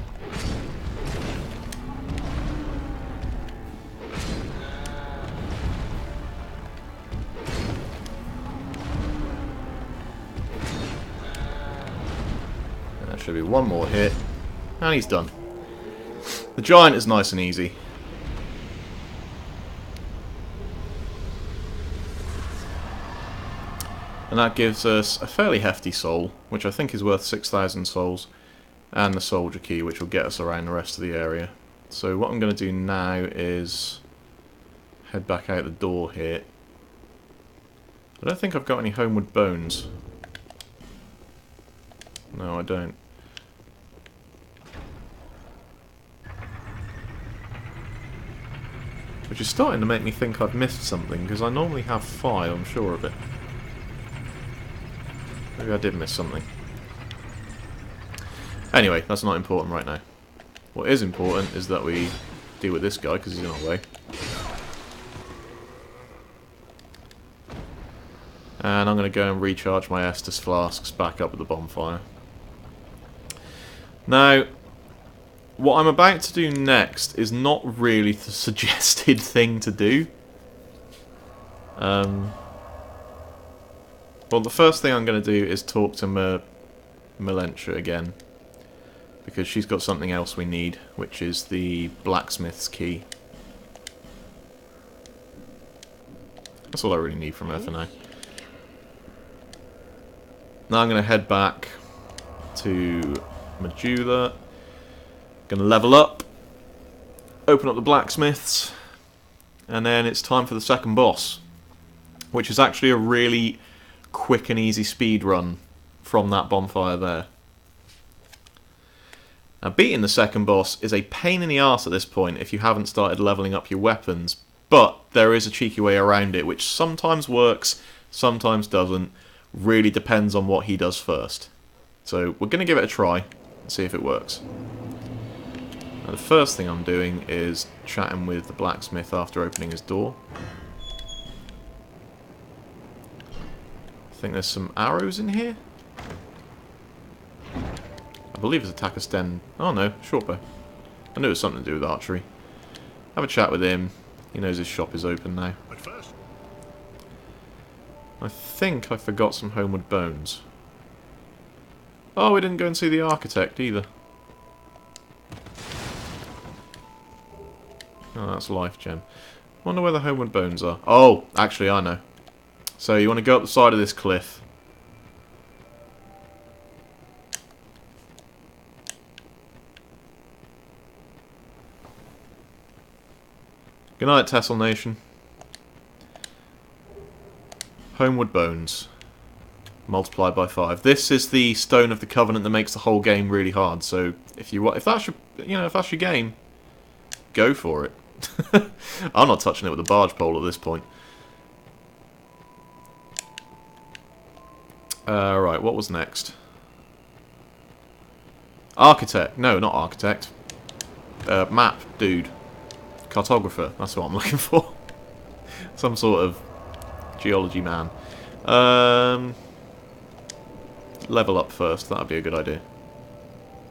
Should be one more hit, and he's done. The giant is nice and easy. And that gives us a fairly hefty soul, which I think is worth 6,000 souls, and the soldier key, which will get us around the rest of the area. So what I'm going to do now is head back out the door here. I don't think I've got any homeward bones. No, I don't. Which is starting to make me think I've missed something, because I normally have 5, I'm sure of it. Maybe I did miss something. Anyway, that's not important right now. What is important is that we deal with this guy, because he's in our way. And I'm going to go and recharge my Estus flasks back up at the bonfire. Now, what I'm about to do next is not really the suggested thing to do. Well, the first thing I'm going to do is talk to Melentia again. Because she's got something else we need, which is the blacksmith's key. That's all I really need from her for now. Now I'm going to head back to Medulla. Going to level up, open up the blacksmiths, and then it's time for the second boss, which is actually a really quick and easy speed run from that bonfire there. Now, beating the second boss is a pain in the arse at this point if you haven't started leveling up your weapons, but there is a cheeky way around it, which sometimes works, sometimes doesn't. Really depends on what he does first. So we're going to give it a try and see if it works. Now, the first thing I'm doing is chatting with the blacksmith after opening his door. I think there's some arrows in here. I believe it's attack extend. Oh no, shortbow. I knew it was something to do with archery. Have a chat with him. He knows his shop is open now. But first, I think I forgot some homeward bones. Oh, we didn't go and see the architect either. Oh, that's life gem. Wonder where the homeward bones are. Oh, actually I know. So you want to go up the side of this cliff. Good night, Tessel Nation. Homeward bones. Multiplied by 5. This is the stone of the covenant that makes the whole game really hard. So if that's your game, go for it. I'm not touching it with a barge pole at this point. Right, what was next? Architect. No, not architect. Map dude. Cartographer. That's what I'm looking for. Some sort of geology man. Level up first. That'd be a good idea.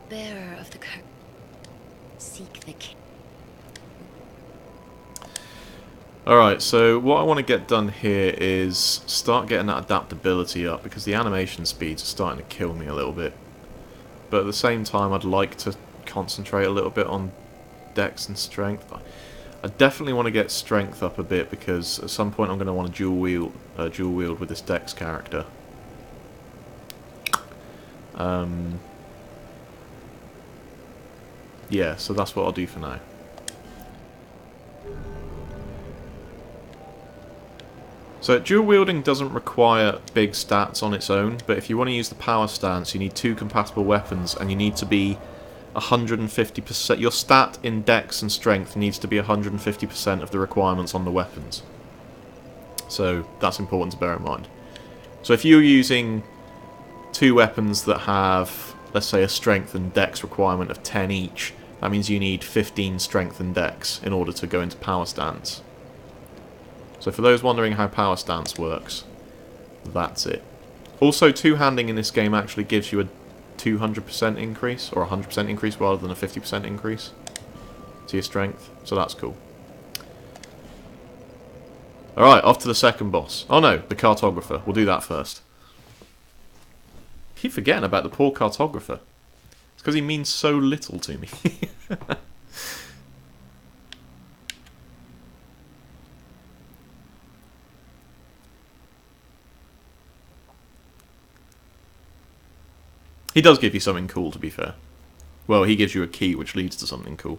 Bearer of the curse. Seek the king. Alright, so what I want to get done here is start getting that adaptability up, because the animation speeds are starting to kill me a little bit. But at the same time, I'd like to concentrate a little bit on dex and strength. I definitely want to get strength up a bit, because at some point I'm going to want to dual wield with this dex character. Yeah, so that's what I'll do for now. So dual wielding doesn't require big stats on its own, but if you want to use the power stance, you need 2 compatible weapons, and you need to be 150%. Your stat in dex and strength needs to be 150% of the requirements on the weapons. So that's important to bear in mind. So if you're using 2 weapons that have, let's say, a strength and dex requirement of 10 each, that means you need 15 strength and dex in order to go into power stance. So for those wondering how power stance works, that's it. Also, two-handing in this game actually gives you a 200% increase, or 100% increase rather than a 50% increase to your strength, so that's cool. Alright, off to the second boss. Oh no, the cartographer. We'll do that first. I keep forgetting about the poor cartographer. It's because he means so little to me. He does give you something cool, to be fair. Well, he gives you a key which leads to something cool.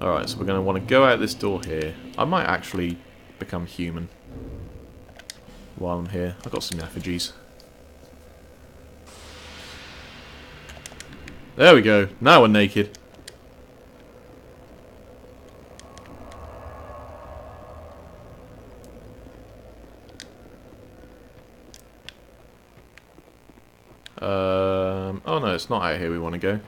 Alright, so we're going to want to go out this door here. I might actually become human while I'm here. I've got some effigies. There we go. Now we're naked. Oh no, it's not out here we want to go.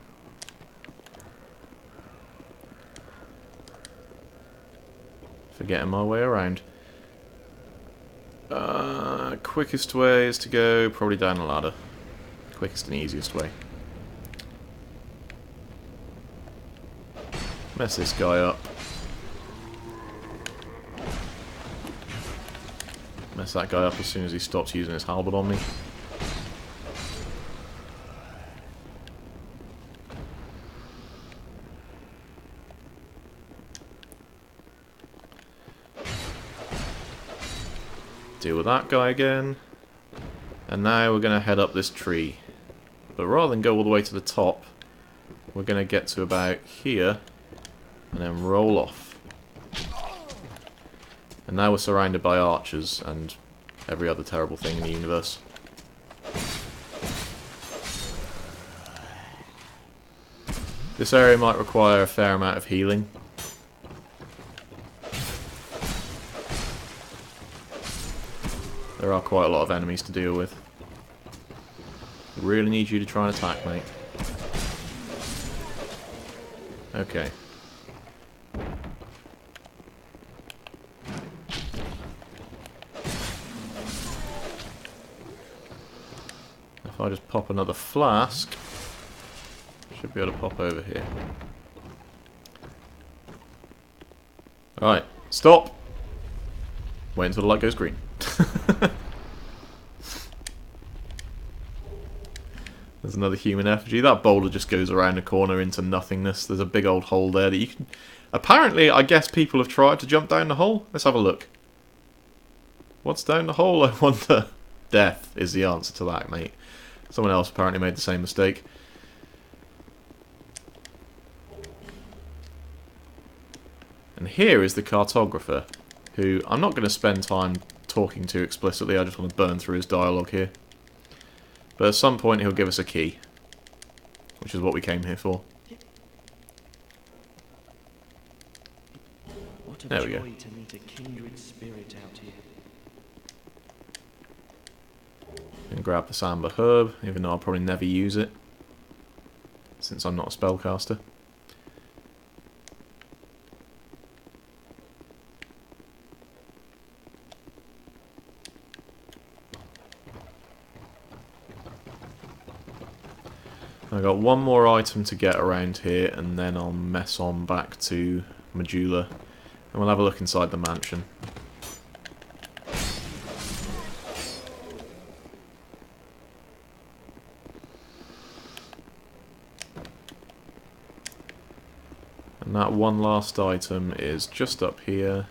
Forgetting my way around. Quickest way is to go probably down the ladder. Quickest and easiest way. Mess this guy up. Mess that guy up as soon as he stops using his halberd on me. Deal with that guy again. And now we're going to head up this tree. But rather than go all the way to the top, we're going to get to about here and then roll off. And now we're surrounded by archers and every other terrible thing in the universe. This area might require a fair amount of healing. There are quite a lot of enemies to deal with. Really need you to try and attack, mate. Okay. If I just pop another flask, should be able to pop over here. Alright, stop! Wait until the light goes green. There's another human effigy. That boulder just goes around the corner into nothingness. There's a big old hole there that you can... Apparently, I guess people have tried to jump down the hole. Let's have a look. What's down the hole, I wonder? Death is the answer to that, mate. Someone else apparently made the same mistake. And here is the cartographer, who I'm not going to spend time talking to explicitly. I just want to burn through his dialogue here. But at some point he'll give us a key, which is what we came here for. There we go. To meet a kindred spirit out here. And grab the Samba herb, even though I'll probably never use it, since I'm not a spellcaster. I've got one more item to get around here, and then I'll mess on back to Majula, and we'll have a look inside the mansion. And that one last item is just up here,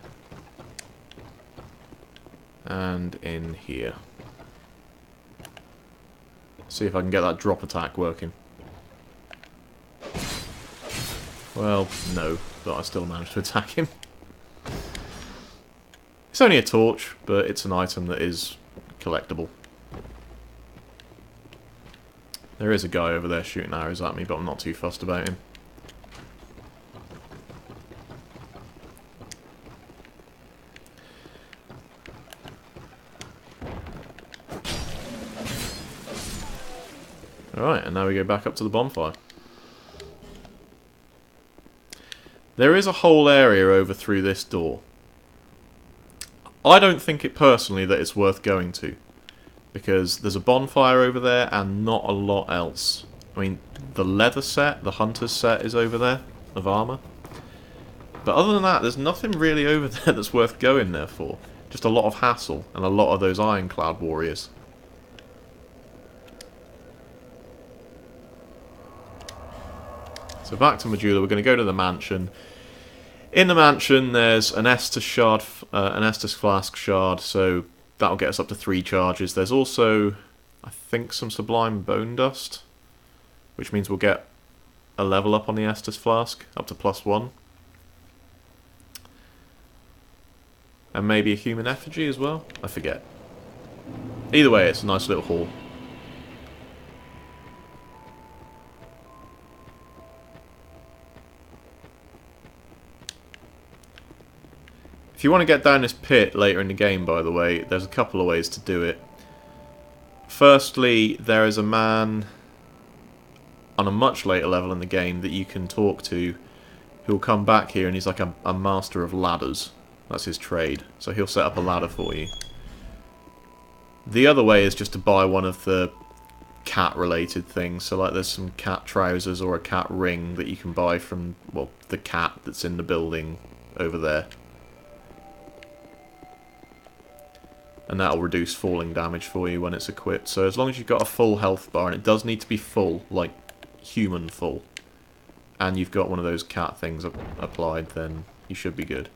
and in here. See if I can get that drop attack working. Well, no, but I still managed to attack him. It's only a torch, but it's an item that is collectible. There is a guy over there shooting arrows at me, but I'm not too fussed about him. Alright, and now we go back up to the bonfire. There is a whole area over through this door. I don't think it personally that it's worth going to, because there's a bonfire over there and not a lot else. I mean, the leather set, the hunter's set is over there, of armour. But other than that, there's nothing really over there that's worth going there for. Just a lot of hassle and a lot of those ironclad warriors. So back to Majula, we're going to go to the mansion. In the mansion, there's an Estus shard, an Estus flask shard, so that'll get us up to 3 charges. There's also, I think, some sublime bone dust, which means we'll get a level up on the Estus flask, up to +1. And maybe a human effigy as well? I forget. Either way, it's a nice little haul. If you want to get down this pit later in the game, by the way, there's a couple of ways to do it. Firstly, there is a man on a much later level in the game that you can talk to who'll come back here, and he's like a master of ladders. That's his trade. So he'll set up a ladder for you. The other way is just to buy one of the cat-related things. So like there's some cat trousers or a cat ring that you can buy from, well, the cat that's in the building over there. And that'll reduce falling damage for you when it's equipped. So as long as you've got a full health bar, and it does need to be full, like human full, and you've got one of those cat things applied, then you should be good.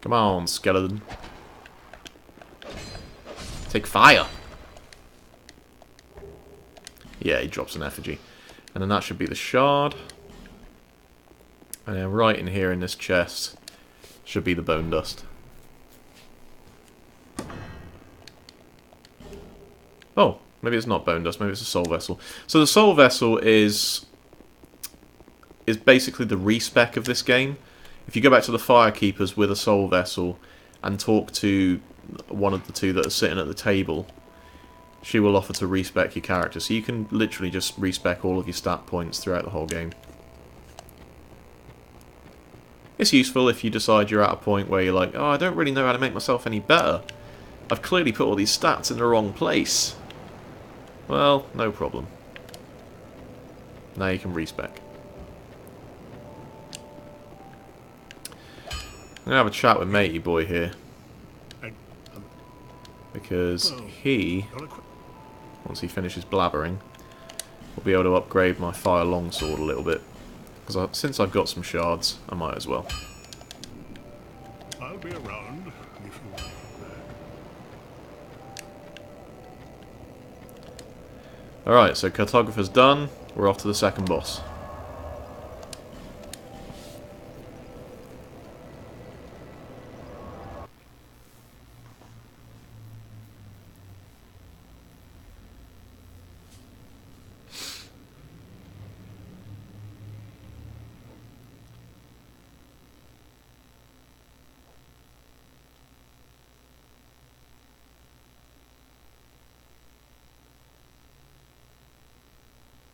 Come on, skeleton. Take fire! Yeah, he drops an effigy. And then that should be the shard. And then right in here in this chest should be the bone dust. Oh, maybe it's not bone dust, maybe it's a soul vessel. So the soul vessel is basically the respec of this game. If you go back to the Firekeepers with a soul vessel and talk to one of the two that are sitting at the table, she will offer to respec your character. So you can literally just respec all of your stat points throughout the whole game. It's useful if you decide you're at a point where you're like, oh, I don't really know how to make myself any better. I've clearly put all these stats in the wrong place. Well, no problem. Now you can respec. I'm going to have a chat with Matey Boy here. Because he, once he finishes blabbering, will be able to upgrade my fire longsword a little bit. Because since I've got some shards, I might as well. I'll be around if you want. Alright, so cartographer's done. We're off to the second boss.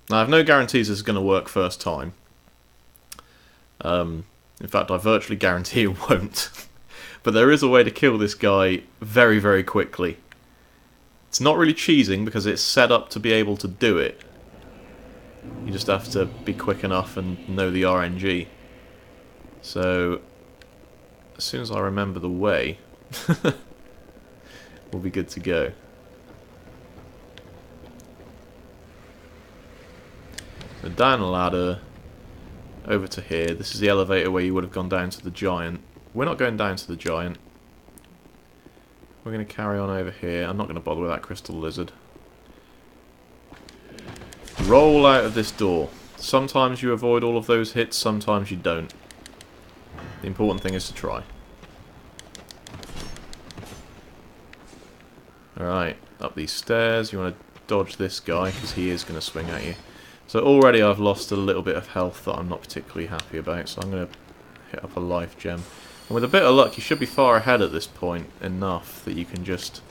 Now, I have no guarantees this is going to work first time. In fact, I virtually guarantee it won't. But there is a way to kill this guy very, very quickly. It's not really cheesing because it's set up to be able to do it. You just have to be quick enough and know the RNG. So, as soon as I remember the way, we'll be good to go. So down the ladder, over to here. This is the elevator where you would have gone down to the giant. We're not going down to the giant. We're going to carry on over here. I'm not going to bother with that crystal lizard. Roll out of this door. Sometimes you avoid all of those hits, sometimes you don't. The important thing is to try. Alright, up these stairs. You want to dodge this guy, because he is going to swing at you. So already I've lost a little bit of health that I'm not particularly happy about, so I'm going to hit up a life gem. And with a bit of luck, you should be far ahead at this point, enough that you can just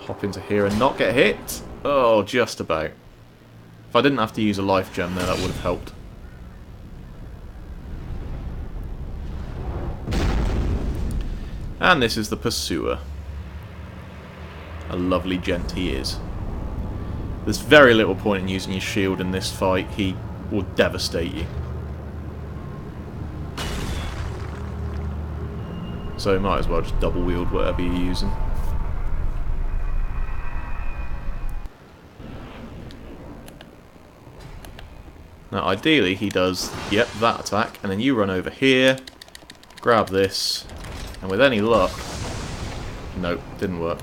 hop into here and not get hit. Oh, just about. If I didn't have to use a life gem there, that would have helped. And this is the Pursuer. A lovely gent he is. There's very little point in using your shield in this fight. He will devastate you. So you might as well just double wield whatever you're using. Now ideally he does, yep, that attack, and then you run over here, grab this, and with any luck... Nope, didn't work.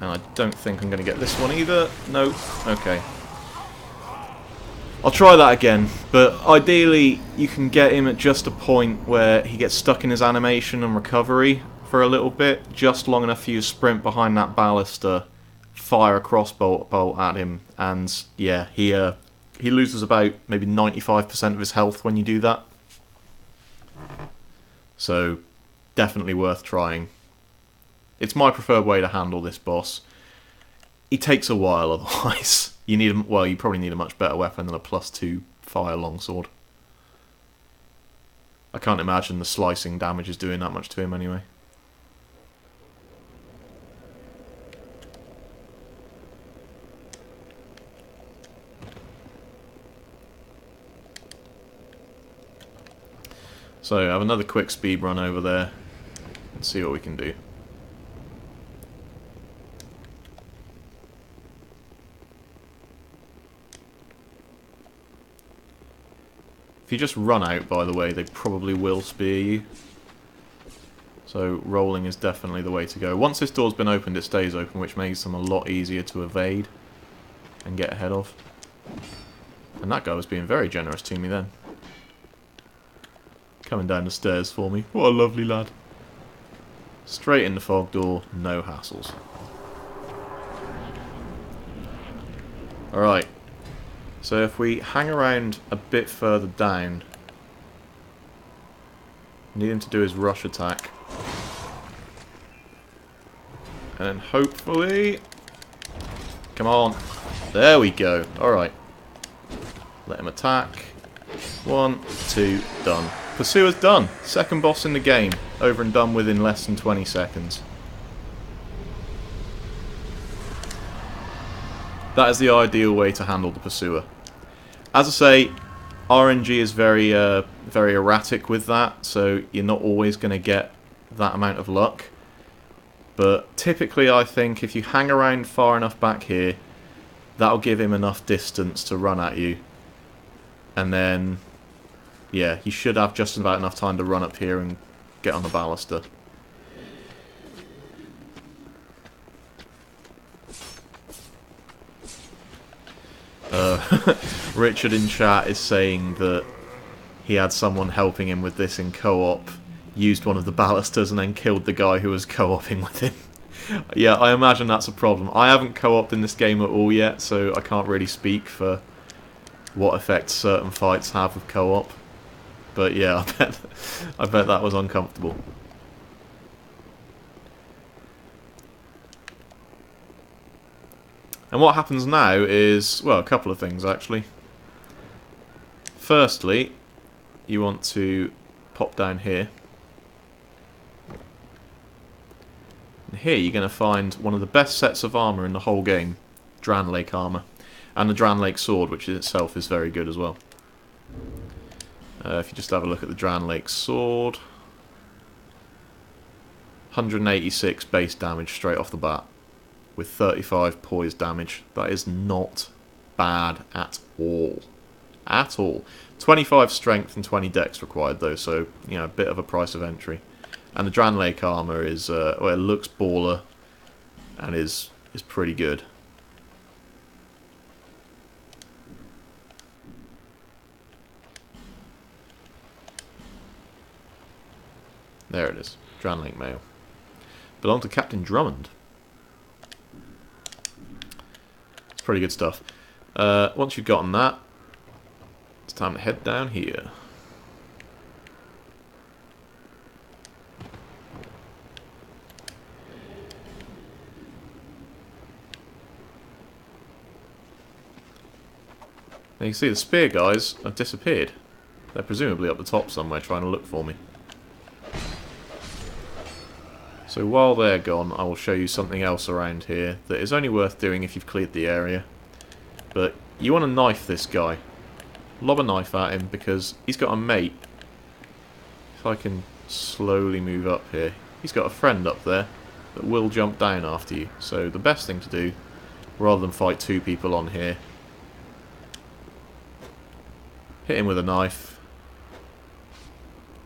And I don't think I'm going to get this one either. Nope. Okay. I'll try that again, but ideally you can get him at just a point where he gets stuck in his animation and recovery for a little bit, just long enough for you to sprint behind that baluster, fire a crossbow bolt at him, and yeah, he loses about maybe 95% of his health when you do that. So, definitely worth trying. It's my preferred way to handle this boss. He takes a while otherwise. You need well, you probably need a much better weapon than a +2 fire longsword. I can't imagine the slicing damage is doing that much to him anyway. So, have another quick speed run over there and see what we can do. If you just run out, by the way, they probably will spear you. So rolling is definitely the way to go. Once this door's been opened, it stays open, which makes them a lot easier to evade and get ahead of. And that guy was being very generous to me then. Coming down the stairs for me. What a lovely lad. Straight in the fog door, no hassles. Alright. So if we hang around a bit further down, need him to do his rush attack. And then hopefully... Come on. There we go. Alright. Let him attack. 1, 2, done. Pursuer's done. Second boss in the game. Over and done with in less than 20 seconds. That is the ideal way to handle the Pursuer. As I say, RNG is very erratic with that, so you're not always going to get that amount of luck. But typically I think if you hang around far enough back here, that'll give him enough distance to run at you. And then, yeah, you should have just about enough time to run up here and get on the baluster. Richard in chat is saying that he had someone helping him with this in co-op, used one of the balusters and then killed the guy who was co-oping with him. Yeah, I imagine that's a problem. I haven't co-oped in this game at all yet, so I can't really speak for what effect certain fights have with co-op. But yeah, I bet that was uncomfortable. And what happens now is, well, a couple of things actually. Firstly, you want to pop down here. And here you're going to find one of the best sets of armour in the whole game. Dran Lake armour. And the Dran Lake sword, which in itself is very good as well. If you just have a look at the Dran Lake sword. 186 base damage straight off the bat. With 35 poise damage. That is not bad at all. At all. 25 strength and 20 dex required though, so, you know, a bit of a price of entry. And the Dran Lake armour is, well, it looks baller and is pretty good. There it is. Dran Lake mail. Belonged to Captain Drummond. It's pretty good stuff. Once you've gotten that, it's time to head down here. Now you can see the spear guys have disappeared. They're presumably up the top somewhere trying to look for me. So while they're gone, I will show you something else around here that is only worth doing if you've cleared the area. But you want to knife this guy. Lob a knife at him because he's got a mate. If I can slowly move up here. He's got a friend up there that will jump down after you. So the best thing to do, rather than fight two people on here, hit him with a knife,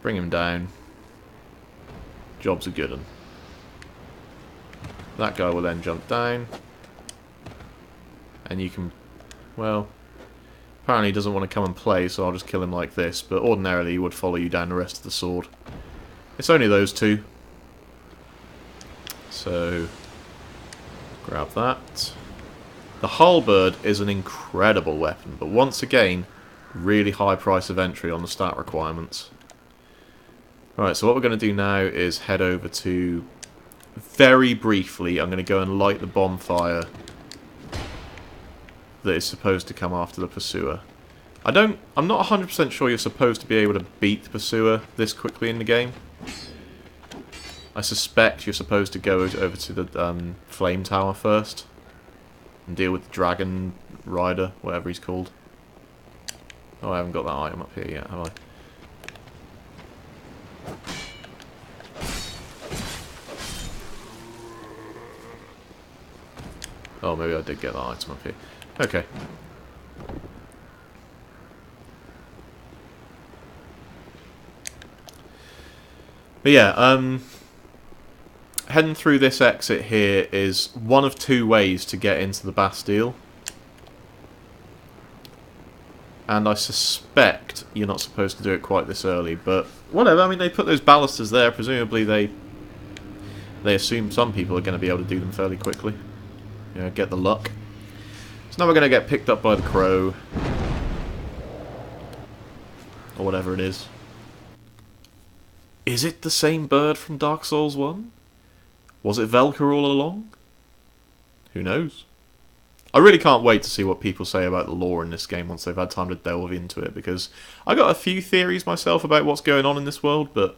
bring him down, job's a good one. That guy will then jump down, and you can, well, apparently he doesn't want to come and play, so I'll just kill him like this, but ordinarily he would follow you down the rest of the sword. It's only those two. So, grab that. The halberd is an incredible weapon, but once again, really high price of entry on the stat requirements. Right, so what we're going to do now is head over to, very briefly, I'm going to go and light the bonfire that is supposed to come after the pursuer. I'm not 100% sure you're supposed to be able to beat the pursuer this quickly in the game. I suspect you're supposed to go over to the flame tower first and deal with the dragon rider, whatever he's called. Oh, I haven't got that item up here yet, have I? Oh, maybe I did get that item up here. Okay. But yeah, heading through this exit here is one of two ways to get into the Bastille. And I suspect you're not supposed to do it quite this early, but whatever. I mean, they put those balusters there. Presumably they assume some people are going to be able to do them fairly quickly. You know, get the luck. So now we're going to get picked up by the crow. Or whatever it is. Is it the same bird from Dark Souls 1? Was it Velka all along? Who knows? I really can't wait to see what people say about the lore in this game once they've had time to delve into it, because I got a few theories myself about what's going on in this world, but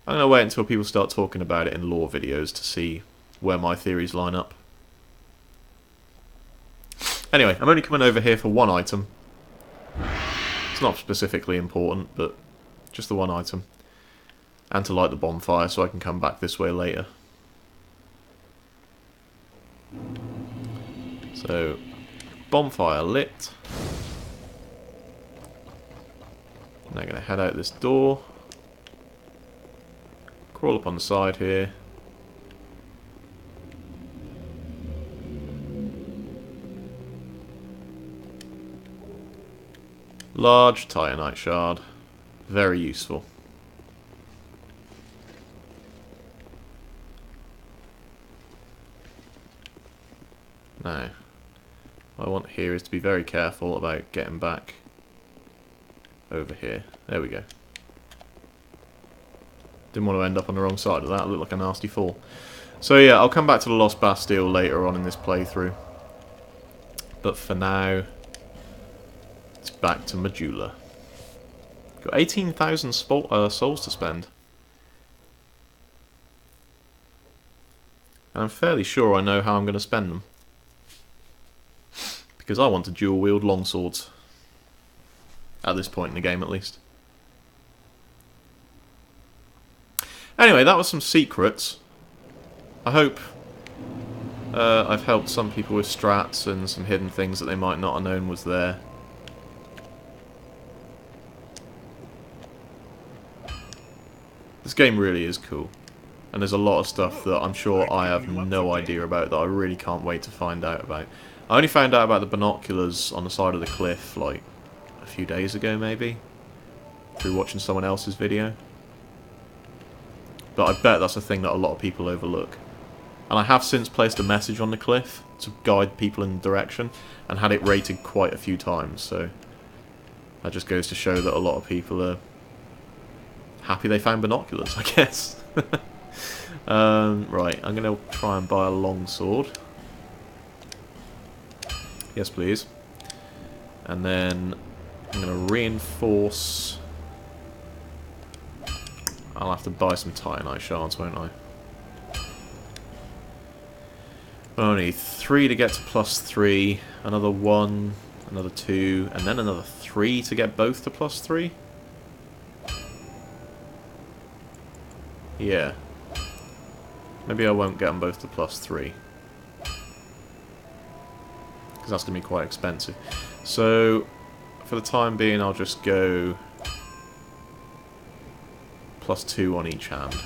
I'm going to wait until people start talking about it in lore videos to see where my theories line up. Anyway, I'm only coming over here for one item. It's not specifically important, but just the one item. And to light the bonfire so I can come back this way later. So, bonfire lit. Now I'm going to head out this door. Crawl up on the side here. Large titanite shard. Very useful. Now, what I want here is to be very careful about getting back over here. There we go. Didn't want to end up on the wrong side of that. It looked like a nasty fall. So yeah, I'll come back to the Lost Bastille later on in this playthrough. But for now, it's back to Majula. Got 18,000 souls to spend. And I'm fairly sure I know how I'm going to spend them. Because I want to dual wield longswords. At this point in the game, at least. Anyway, that was some secrets. I hope I've helped some people with strats and some hidden things that they might not have known was there. This game really is cool. And there's a lot of stuff that I'm sure I have no idea about that I really can't wait to find out about. I only found out about the binoculars on the side of the cliff like a few days ago maybe, through watching someone else's video. But I bet that's a thing that a lot of people overlook. And I have since placed a message on the cliff to guide people in the direction, and had it rated quite a few times, so that just goes to show that a lot of people are happy they found binoculars, I guess. Right, I'm going to try and buy a longsword. Yes, please. And then I'm going to reinforce. I'll have to buy some titanite shards, won't I? Only 3 to get to +3, another 1, another 2, and then another 3 to get both to +3? Yeah. Maybe I won't get them both to +3. Because that's going to be quite expensive. So, for the time being, I'll just go +2 on each hand.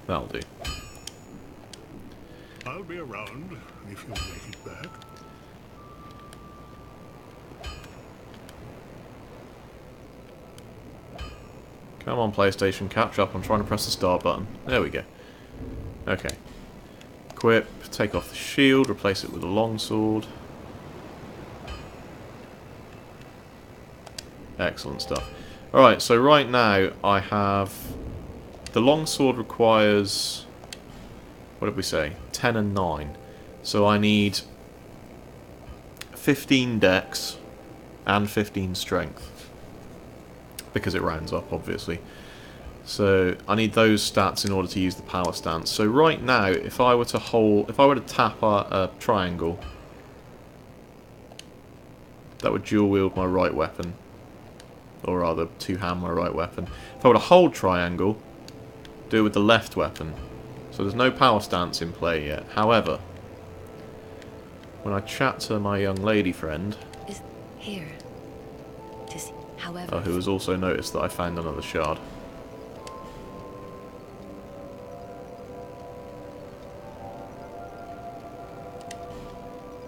That'll do. I'll be around if you make it back. Come on, PlayStation, catch up. I'm trying to press the start button. There we go. Okay. Equip, take off the shield, replace it with a longsword. Excellent stuff. Alright, so right now I have... The longsword requires... What did we say? 10 and 9. So I need 15 dex and 15 strength. Because it rounds up, obviously. So I need those stats in order to use the power stance. So right now, if I were to tap a triangle, that would dual wield my right weapon, or rather two-hand my right weapon. If I were to hold triangle, do it with the left weapon. So there's no power stance in play yet. However, when I chat to my young lady friend, Is here to see. However, who has also noticed that I found another shard.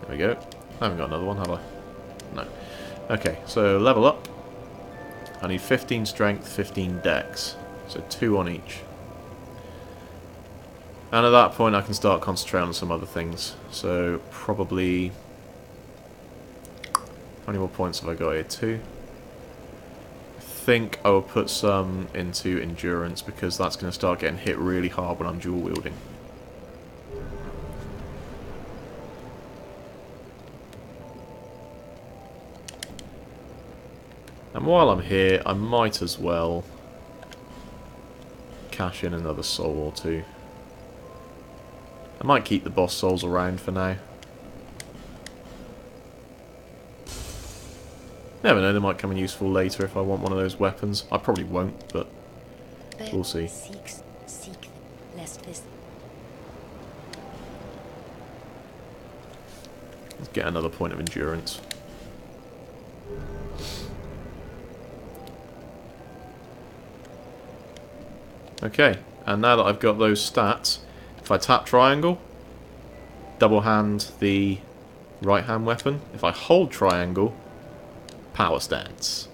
There we go. I haven't got another one, have I? No. Okay, so level up. I need 15 strength, 15 dex. So 2 on each. And at that point I can start concentrating on some other things. So probably... How many more points have I got here? 2. I think I will put some into endurance because that's going to start getting hit really hard when I'm dual wielding. And while I'm here, I might as well cash in another soul or 2. I might keep the boss souls around for now. Never know, they might come in useful later if I want one of those weapons. I probably won't, but we'll see. Seek lest this. Let's get another point of endurance. Okay, and now that I've got those stats, if I tap triangle, double hand the right hand weapon. If I hold triangle, power stance.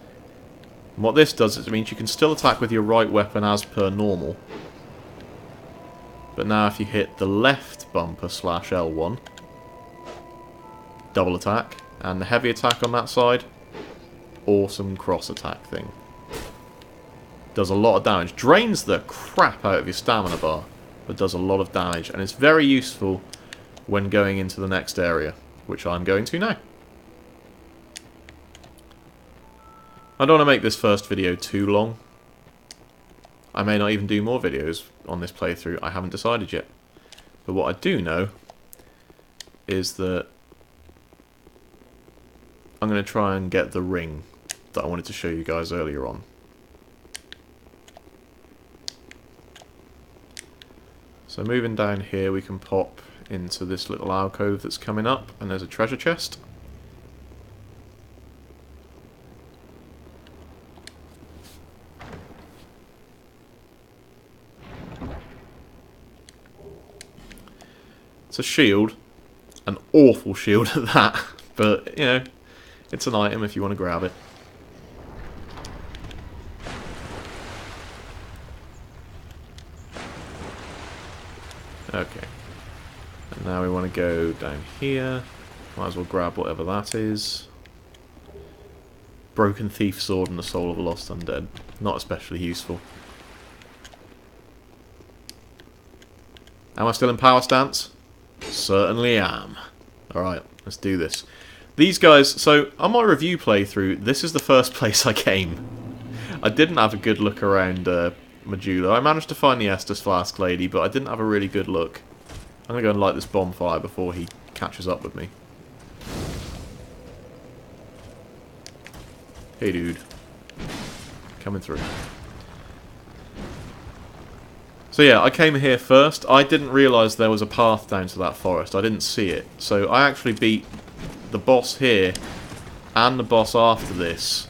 And what this does is it means you can still attack with your right weapon as per normal. But now if you hit the left bumper / L1, double attack, and the heavy attack on that side, awesome cross attack thing. Does a lot of damage. Drains the crap out of your stamina bar, but does a lot of damage. And it's very useful when going into the next area, which I'm going to now. I don't want to make this first video too long. I may not even do more videos on this playthrough. I haven't decided yet. But what I do know is that I'm going to try and get the ring that I wanted to show you guys earlier on. So moving down here, we can pop into this little alcove that's coming up, and there's a treasure chest. It's a shield, an awful shield at that, but, you know, it's an item if you want to grab it. Okay. And now we want to go down here. Might as well grab whatever that is. Broken Thief Sword and the Soul of a Lost Undead. Not especially useful. Am I still in power stance? Certainly am. Alright, let's do this. These guys, so on my review playthrough, this is the first place I came. I didn't have a good look around Majula. I managed to find the Estus Flask lady, but I didn't have a really good look. I'm going to go and light this bonfire before he catches up with me. Hey dude. Coming through. So yeah, I came here first. I didn't realise there was a path down to that forest. I didn't see it. So I actually beat the boss here and the boss after this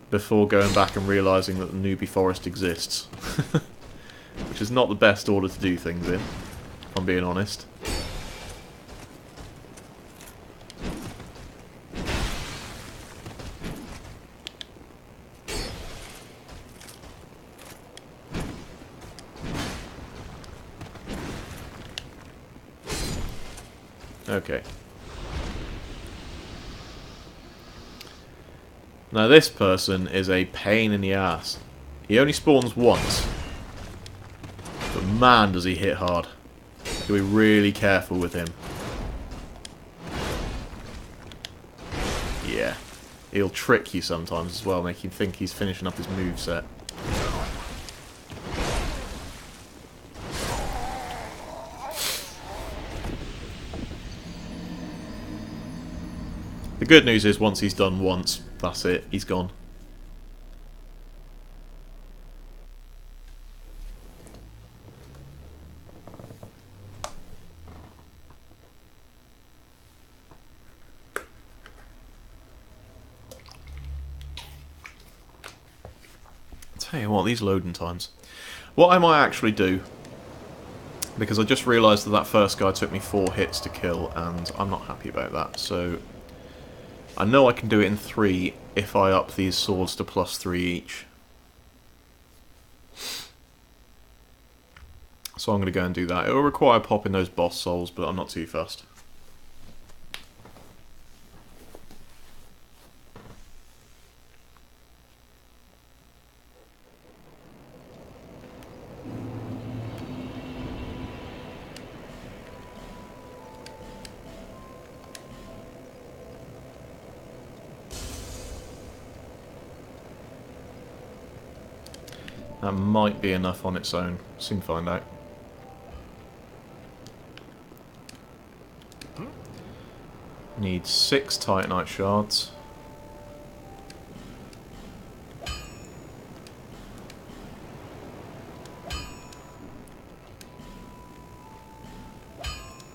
before going back and realising that the newbie forest exists. Which is not the best order to do things in, if I'm being honest. Okay. Now this person is a pain in the ass. He only spawns once. But man does he hit hard. You'll be really careful with him. Yeah. He'll trick you sometimes as well, make you think he's finishing up his moveset. The good news is once he's done once, that's it, he's gone. Tell you what, these loading times. What I might actually do, because I just realised that that first guy took me 4 hits to kill, and I'm not happy about that, so I know I can do it in 3 if I up these swords to +3 each. So I'm going to go and do that. It will require popping those boss souls, but I'm not too fussed. That might be enough on its own. Soon find out. Need 6 Titanite shards.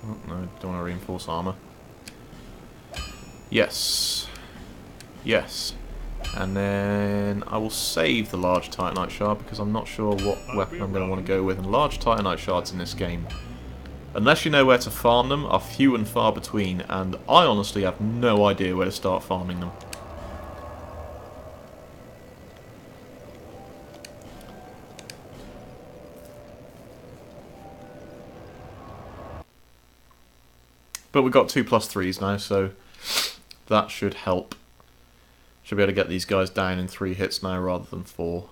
Oh, no, don't want to reinforce armor. Yes. Yes. And then I will save the large Titanite shard because I'm not sure what weapon I'm going to want to go with. And large Titanite shards in this game, unless you know where to farm them, are few and far between. And I honestly have no idea where to start farming them. But we've got 2+3s now, so that should help. Should be able to get these guys down in 3 hits now rather than 4.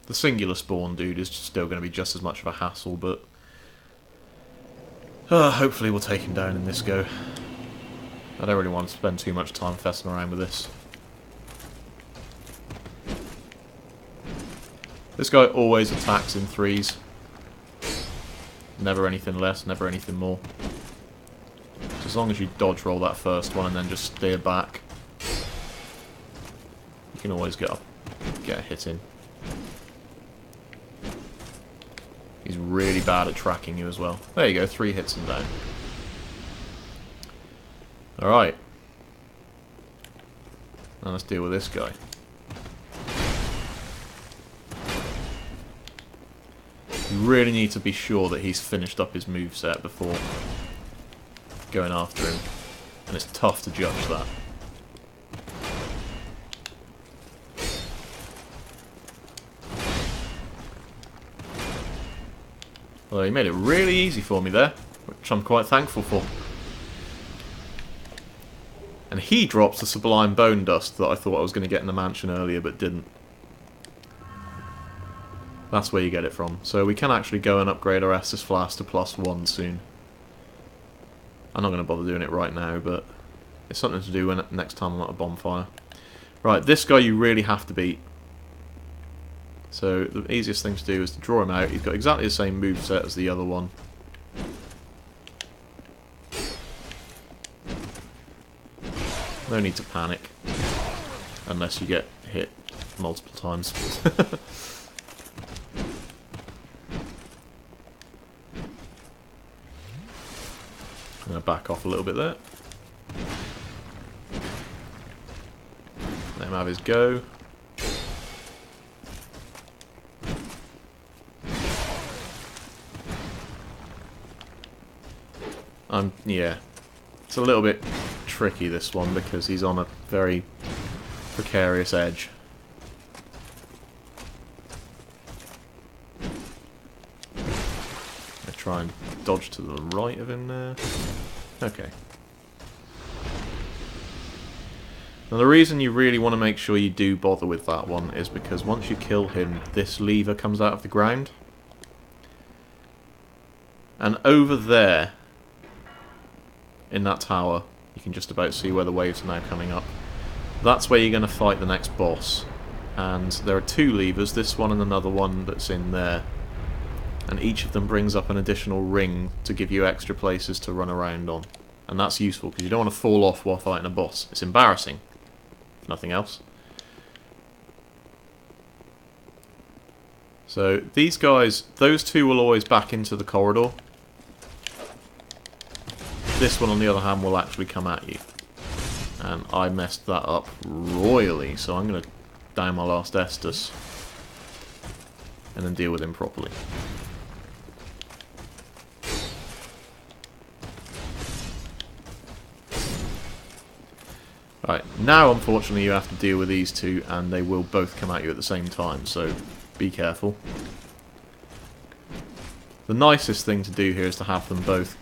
The singular spawn dude is still going to be just as much of a hassle, but hopefully we'll take him down in this go. I don't really want to spend too much time fessing around with this. This guy always attacks in threes. Never anything less, never anything more. So as long as you dodge roll that first one and then just steer back, you can always get a hit in. He's really bad at tracking you as well. There you go, 3 hits and down. Alright. Now let's deal with this guy. You really need to be sure that he's finished up his moveset before going after him. And it's tough to judge that. Well, he made it really easy for me there, which I'm quite thankful for. And he drops the Sublime Bone Dust that I thought I was going to get in the mansion earlier, but didn't. That's where you get it from. So we can actually go and upgrade our Estus Flask to +1 soon. I'm not going to bother doing it right now, but it's something to do when next time I'm at a bonfire. Right, this guy you really have to beat. So the easiest thing to do is to draw him out. He's got exactly the same moveset as the other one. No need to panic. Unless you get hit multiple times. I'm going to back off a little bit there. Let him have his go. Yeah. It's a little bit tricky, this one, because he's on a very precarious edge. I try and dodge to the right of him there. Okay. Now the reason you really want to make sure you do bother with that one is because once you kill him, this lever comes out of the ground. And over there, in that tower, you can just about see where the waves are now coming up. That's where you're going to fight the next boss. And there are 2 levers, this one and another one that's in there. And each of them brings up an additional ring to give you extra places to run around on. And that's useful, because you don't want to fall off while fighting a boss. It's embarrassing, if nothing else. So, these guys, those 2 will always back into the corridor. This one, on the other hand, will actually come at you. And I messed that up royally, so I'm going to down my last Estus. And then deal with him properly. Right, now unfortunately you have to deal with these 2, and they will both come at you at the same time, so be careful. The nicest thing to do here is to have them both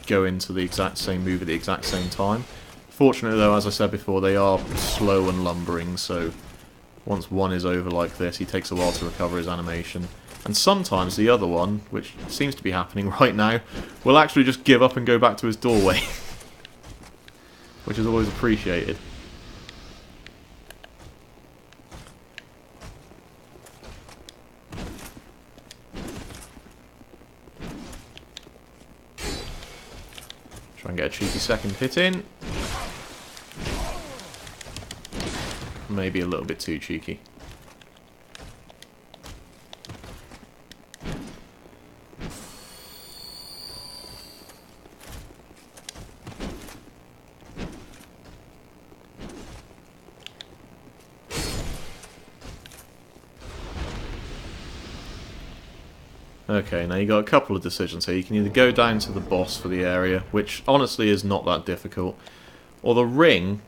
go into the exact same move at the exact same time. Fortunately though, as I said before, they are slow and lumbering, so once one is over like this, he takes a while to recover his animation. And sometimes the other one, which seems to be happening right now, will actually just give up and go back to his doorway. Which is always appreciated. Try and get a cheeky second hit in. Maybe a little bit too cheeky. Okay, now you got a couple of decisions here. You can either go down to the boss for the area, which honestly is not that difficult, or the ring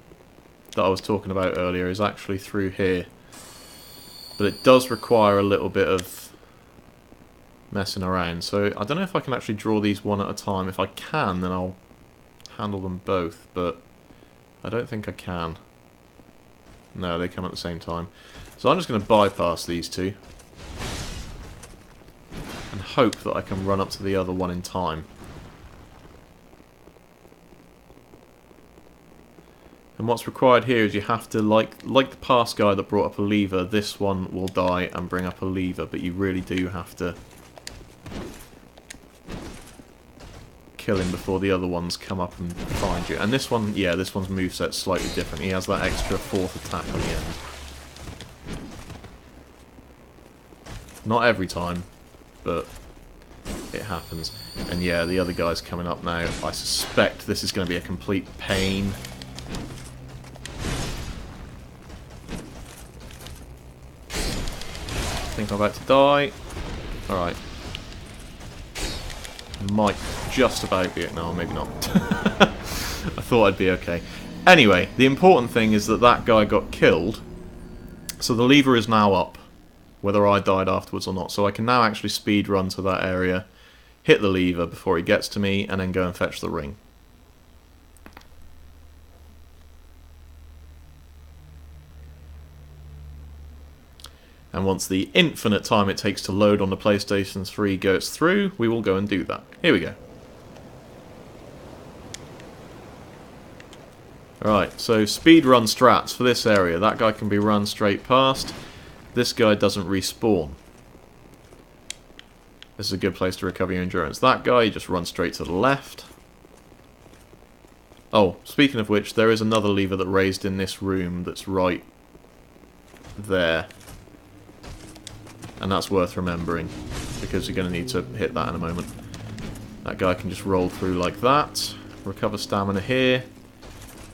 that I was talking about earlier is actually through here. But it does require a little bit of messing around. So I don't know if I can actually draw these one at a time. If I can, then I'll handle them both, but I don't think I can. No, they come at the same time. So I'm just going to bypass these two. And hope that I can run up to the other one in time. And what's required here is you have to, like the past guy that brought up a lever, this one will die and bring up a lever, but you really do have to kill him before the other ones come up and find you. And this one, yeah, this one's moveset's slightly different. He has that extra 4th attack on the end. Not every time, but it happens. And yeah, the other guy's coming up now. I suspect this is going to be a complete pain. I think I'm about to die. Alright. Might just about be it. No, maybe not. I thought I'd be okay. Anyway, the important thing is that that guy got killed. So the lever is now up, whether I died afterwards or not. So I can now actually speed run to that area, hit the lever before he gets to me, and then go and fetch the ring. And once the infinite time it takes to load on the PlayStation 3 goes through, we will go and do that. Here we go. Alright, so speedrun strats for this area. That guy can be run straight past. This guy doesn't respawn. This is a good place to recover your endurance. That guy, you just run straight to the left. Oh, speaking of which, there is another lever that raised in this room that's right there. And that's worth remembering, because you're going to need to hit that in a moment. That guy can just roll through like that. Recover stamina here.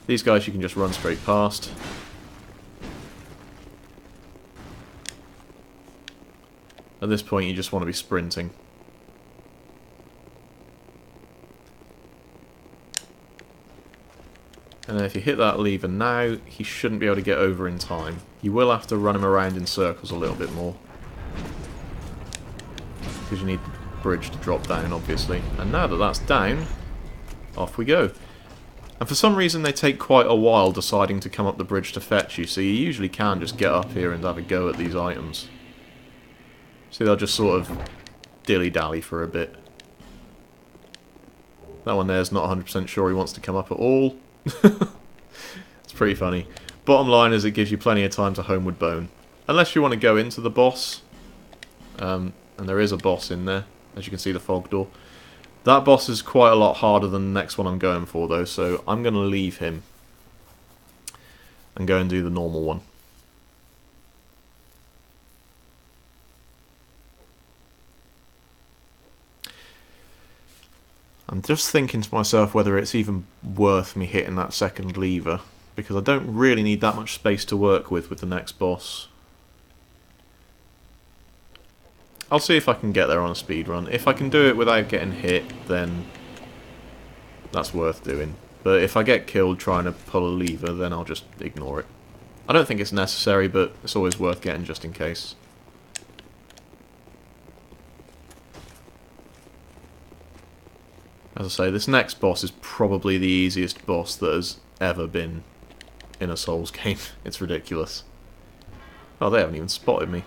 These guys you can just run straight past. At this point you just want to be sprinting. And if you hit that lever now, he shouldn't be able to get over in time. You will have to run him around in circles a little bit more. Because you need the bridge to drop down, obviously. And now that that's down, off we go. And for some reason they take quite a while deciding to come up the bridge to fetch you, so you usually can just get up here and have a go at these items. See, they'll just sort of dilly-dally for a bit. That one there's not 100% sure he wants to come up at all. It's pretty funny. Bottom line is it gives you plenty of time to homeward bone. Unless you want to go into the boss. And there is a boss in there, as you can see, the fog door. That boss is quite a lot harder than the next one I'm going for, though, so I'm going to leave him and go and do the normal one. I'm just thinking to myself whether it's even worth me hitting that second lever, because I don't really need that much space to work with the next boss. I'll see if I can get there on a speed run. If I can do it without getting hit, then that's worth doing. But if I get killed trying to pull a lever, then I'll just ignore it. I don't think it's necessary, but it's always worth getting just in case. As I say, this next boss is probably the easiest boss that has ever been in a Souls game. It's ridiculous. Oh, they haven't even spotted me.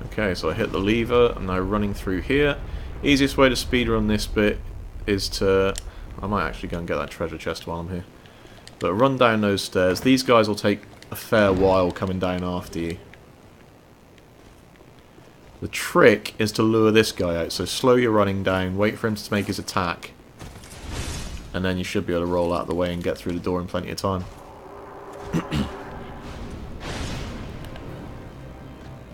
Okay, so I hit the lever, I'm now running through here. Easiest way to speedrun this bit is to... I might actually go and get that treasure chest while I'm here. But run down those stairs. These guys will take a fair while coming down after you. The trick is to lure this guy out, so slow your running down, wait for him to make his attack, and then you should be able to roll out of the way and get through the door in plenty of time.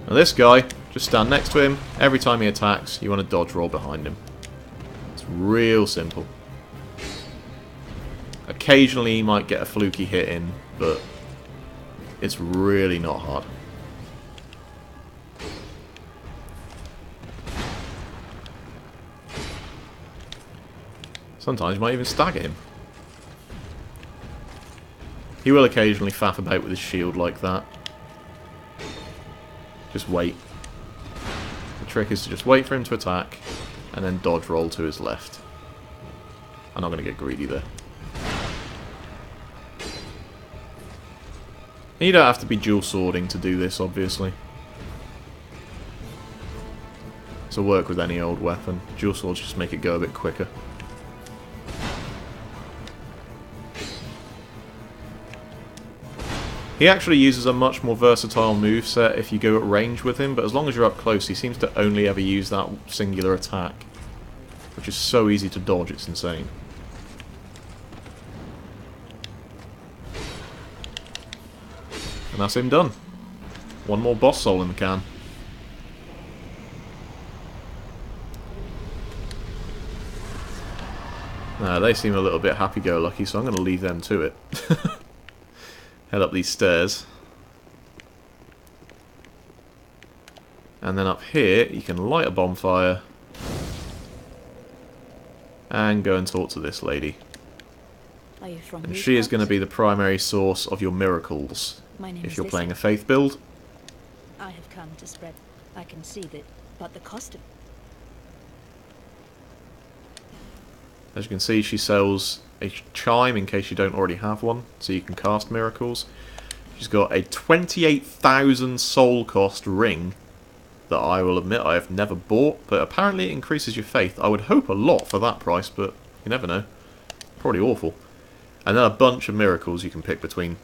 Now this guy, just stand next to him. Every time he attacks, you want to dodge roll behind him. It's real simple. Occasionally you might get a fluky hit in, but it's really not hard. Sometimes you might even stagger him. He will occasionally faff about with his shield like that. Just wait. The trick is to just wait for him to attack, and then dodge roll to his left. I'm not going to get greedy there. And you don't have to be dual swording to do this, obviously. So work with any old weapon. Dual swords just make it go a bit quicker. He actually uses a much more versatile moveset if you go at range with him, but as long as you're up close, he seems to only ever use that singular attack, which is so easy to dodge, it's insane. And that's him done. One more boss soul in the can. They seem a little bit happy-go-lucky, so I'm going to leave them to it. Head up these stairs. And then up here, you can light a bonfire. And go and talk to this lady. Are you from And these she is going to parts? be the primary source of your miracles. My name If is you're Lizzie. playing a faith build. I have come to spread. I can see that, but the cost of As you can see, she sells a chime in case you don't already have one, so you can cast miracles. She's got a 28,000 soul cost ring that I will admit I have never bought, but apparently it increases your faith. I would hope a lot for that price, but you never know. Probably awful. And then a bunch of miracles you can pick between,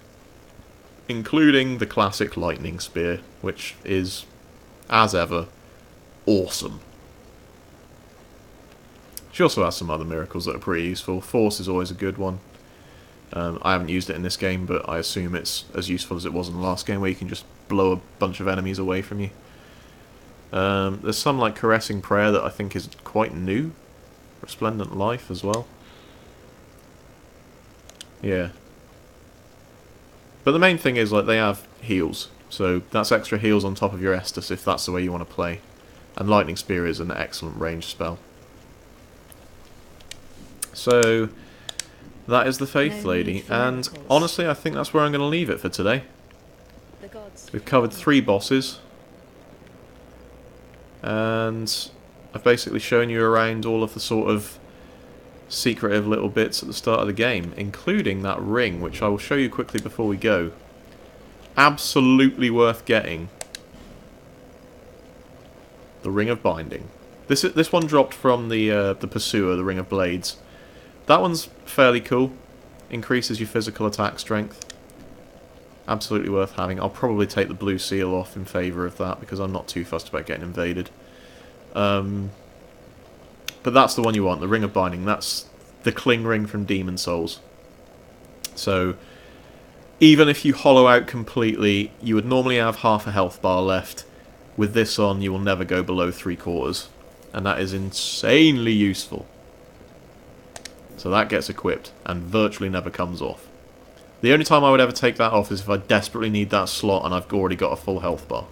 including the classic lightning spear, which is, as ever, awesome. She also has some other miracles that are pretty useful. Force is always a good one. I haven't used it in this game, but I assume it's as useful as it was in the last game, where you can just blow a bunch of enemies away from you. There's some like Caressing Prayer that I think is quite new. Resplendent Life as well. Yeah. But the main thing is, like, they have heals. So that's extra heals on top of your Estus if that's the way you want to play. And Lightning Spear is an excellent range spell. So, that is the Faith No Lady, need for and miracles. honestly I think that's where I'm going to leave it for today. the gods. We've covered 3 bosses, and I've basically shown you around all of the sort of secretive little bits at the start of the game, including that ring, which I will show you quickly before we go. Absolutely worth getting. The Ring of Binding. This one dropped from the Pursuer, the Ring of Blades. That one's fairly cool. Increases your physical attack strength. Absolutely worth having. I'll probably take the blue seal off in favour of that, because I'm not too fussed about getting invaded. But that's the one you want, the Ring of Binding. That's the Cling Ring from Demon Souls. So, even if you hollow out completely, you would normally have half a health bar left. With this on, you will never go below 3/4. And that is insanely useful. So that gets equipped, and virtually never comes off. The only time I would ever take that off is if I desperately need that slot and I've already got a full health bar.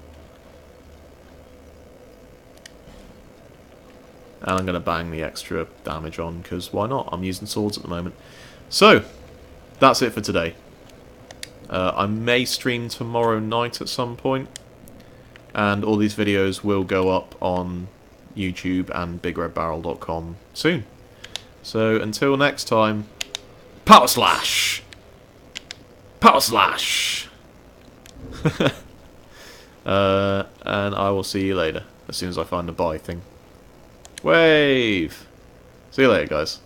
And I'm going to bang the extra damage on, because why not? I'm using swords at the moment. So, that's it for today. I may stream tomorrow night at some point, and all these videos will go up on YouTube and BigRedBarrel.com soon. So, until next time, Power Slash! Power Slash! And I will see you later, as soon as I find the buy thing. Wave! See you later, guys.